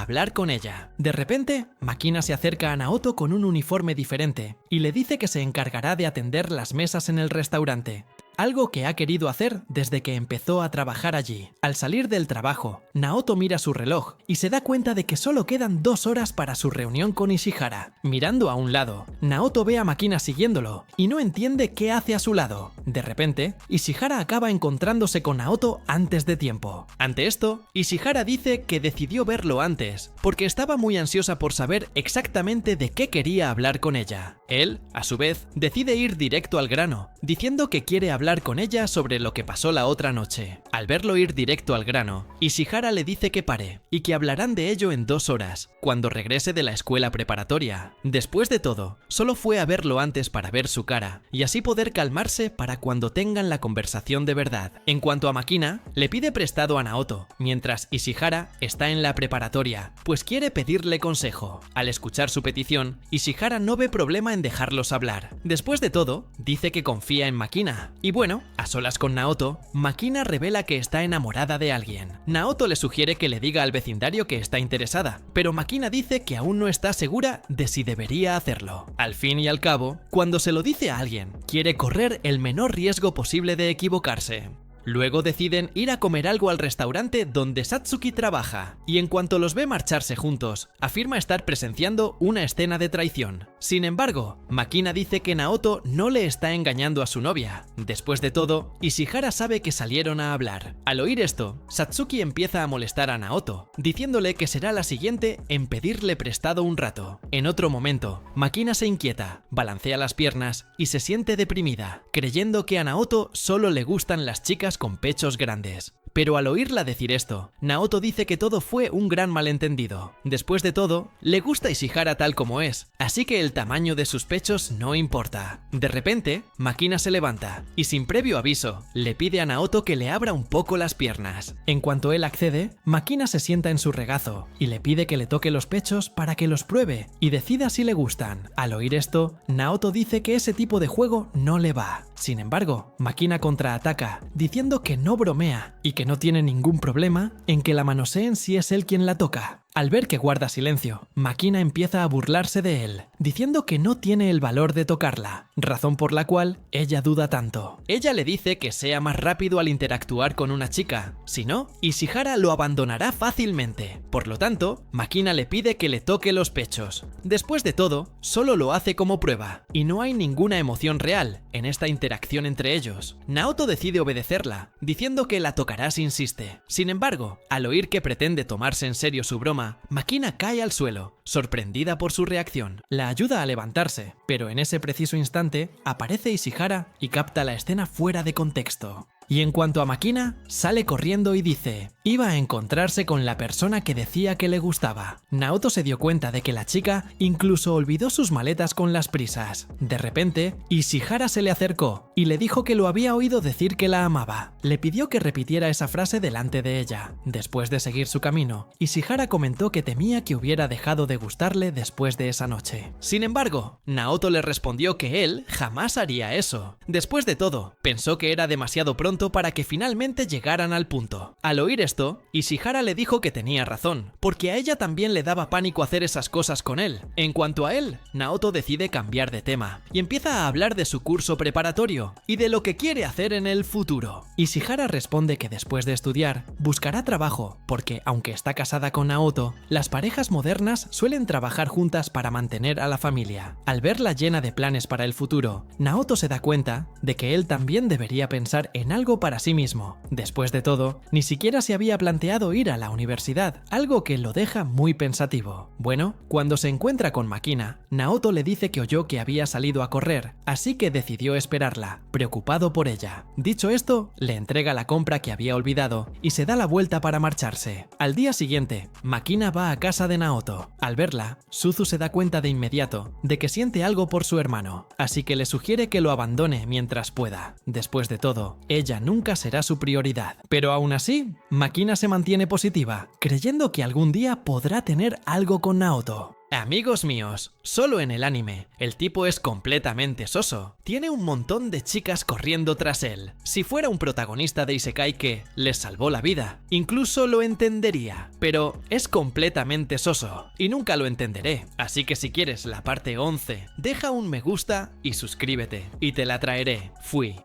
hablar con ella. De repente, Makina se acerca a Naoto con un uniforme diferente y le dice que se encargará de atender las mesas en el restaurante. algo que ha querido hacer desde que empezó a trabajar allí. Al salir del trabajo, Naoto mira su reloj y se da cuenta de que solo quedan 2 horas para su reunión con Ishihara. Mirando a un lado, Naoto ve a Makina siguiéndolo y no entiende qué hace a su lado. De repente, Ishihara acaba encontrándose con Naoto antes de tiempo. Ante esto, Ishihara dice que decidió verlo antes, porque estaba muy ansiosa por saber exactamente de qué quería hablar con ella. Él, a su vez, decide ir directo al grano, diciendo que quiere hablar con ella sobre lo que pasó la otra noche. Al verlo ir directo al grano, Ishihara le dice que pare, y que hablarán de ello en 2 horas, cuando regrese de la escuela preparatoria. Después de todo, solo fue a verlo antes para ver su cara, y así poder calmarse para cuando tengan la conversación de verdad. En cuanto a Makina, le pide prestado a Naoto, mientras Ishihara está en la preparatoria, pues quiere pedirle consejo. Al escuchar su petición, Ishihara no ve problema en dejarlos hablar. Después de todo, dice que confía en Makina. Y bueno, a solas con Naoto, Makina revela que está enamorada de alguien. Naoto le sugiere que le diga al vecindario que está interesada, pero Makina dice que aún no está segura de si debería hacerlo. Al fin y al cabo, cuando se lo dice a alguien, quiere correr el menor riesgo posible de equivocarse. Luego deciden ir a comer algo al restaurante donde Satsuki trabaja, y en cuanto los ve marcharse juntos, afirma estar presenciando una escena de traición. Sin embargo, Makina dice que Naoto no le está engañando a su novia. Después de todo, Ishihara sabe que salieron a hablar. Al oír esto, Satsuki empieza a molestar a Naoto, diciéndole que será la siguiente en pedirle prestado un rato. En otro momento, Makina se inquieta, balancea las piernas y se siente deprimida, creyendo que a Naoto solo le gustan las chicas con pechos grandes. Pero al oírla decir esto, Naoto dice que todo fue un gran malentendido. Después de todo, le gusta Ishihara tal como es, así que el tamaño de sus pechos no importa. De repente, Makina se levanta y sin previo aviso, le pide a Naoto que le abra un poco las piernas. En cuanto él accede, Makina se sienta en su regazo y le pide que le toque los pechos para que los pruebe y decida si le gustan. Al oír esto, Naoto dice que ese tipo de juego no le va. Sin embargo, Makina contraataca, diciendo que no bromea y que no tiene ningún problema en que la manoseen si es él quien la toca. Al ver que guarda silencio, Makina empieza a burlarse de él, diciendo que no tiene el valor de tocarla, razón por la cual ella duda tanto. Ella le dice que sea más rápido al interactuar con una chica, si no, Ishihara lo abandonará fácilmente. Por lo tanto, Makina le pide que le toque los pechos. Después de todo, solo lo hace como prueba, y no hay ninguna emoción real en esta interacción entre ellos. Naoto decide obedecerla, diciendo que la tocará si insiste. Sin embargo, al oír que pretende tomarse en serio su broma, Makina cae al suelo, sorprendida por su reacción. La ayuda a levantarse, pero en ese preciso instante aparece Ishihara y capta la escena fuera de contexto. Y en cuanto a Makina, sale corriendo y dice, iba a encontrarse con la persona que decía que le gustaba. Naoto se dio cuenta de que la chica incluso olvidó sus maletas con las prisas. De repente, Ishihara se le acercó y le dijo que lo había oído decir que la amaba. Le pidió que repitiera esa frase delante de ella. Después de seguir su camino, Ishihara comentó que temía que hubiera dejado de gustarle después de esa noche. Sin embargo, Naoto le respondió que él jamás haría eso. Después de todo, pensó que era demasiado pronto para que finalmente llegaran al punto. Al oír esto, Ishihara le dijo que tenía razón, porque a ella también le daba pánico hacer esas cosas con él. En cuanto a él, Naoto decide cambiar de tema y empieza a hablar de su curso preparatorio y de lo que quiere hacer en el futuro. Ishihara responde que después de estudiar, buscará trabajo, porque aunque está casada con Naoto, las parejas modernas suelen trabajar juntas para mantener a la familia. Al verla llena de planes para el futuro, Naoto se da cuenta de que él también debería pensar en algo para sí mismo. Después de todo, ni siquiera se había planteado ir a la universidad, algo que lo deja muy pensativo. Bueno, cuando se encuentra con Makina, Naoto le dice que oyó que había salido a correr, así que decidió esperarla, preocupado por ella. Dicho esto, le entrega la compra que había olvidado y se da la vuelta para marcharse. Al día siguiente, Makina va a casa de Naoto. Al verla, Suzu se da cuenta de inmediato de que siente algo por su hermano, así que le sugiere que lo abandone mientras pueda. Después de todo, ella nunca será su prioridad. Pero aún así, Makina se mantiene positiva, creyendo que algún día podrá tener algo con Naoto. Amigos míos, solo en el anime, el tipo es completamente soso. Tiene un montón de chicas corriendo tras él. Si fuera un protagonista de Isekai que les salvó la vida, incluso lo entendería. Pero es completamente soso, y nunca lo entenderé. Así que si quieres la parte 11, deja un me gusta y suscríbete, y te la traeré. Fui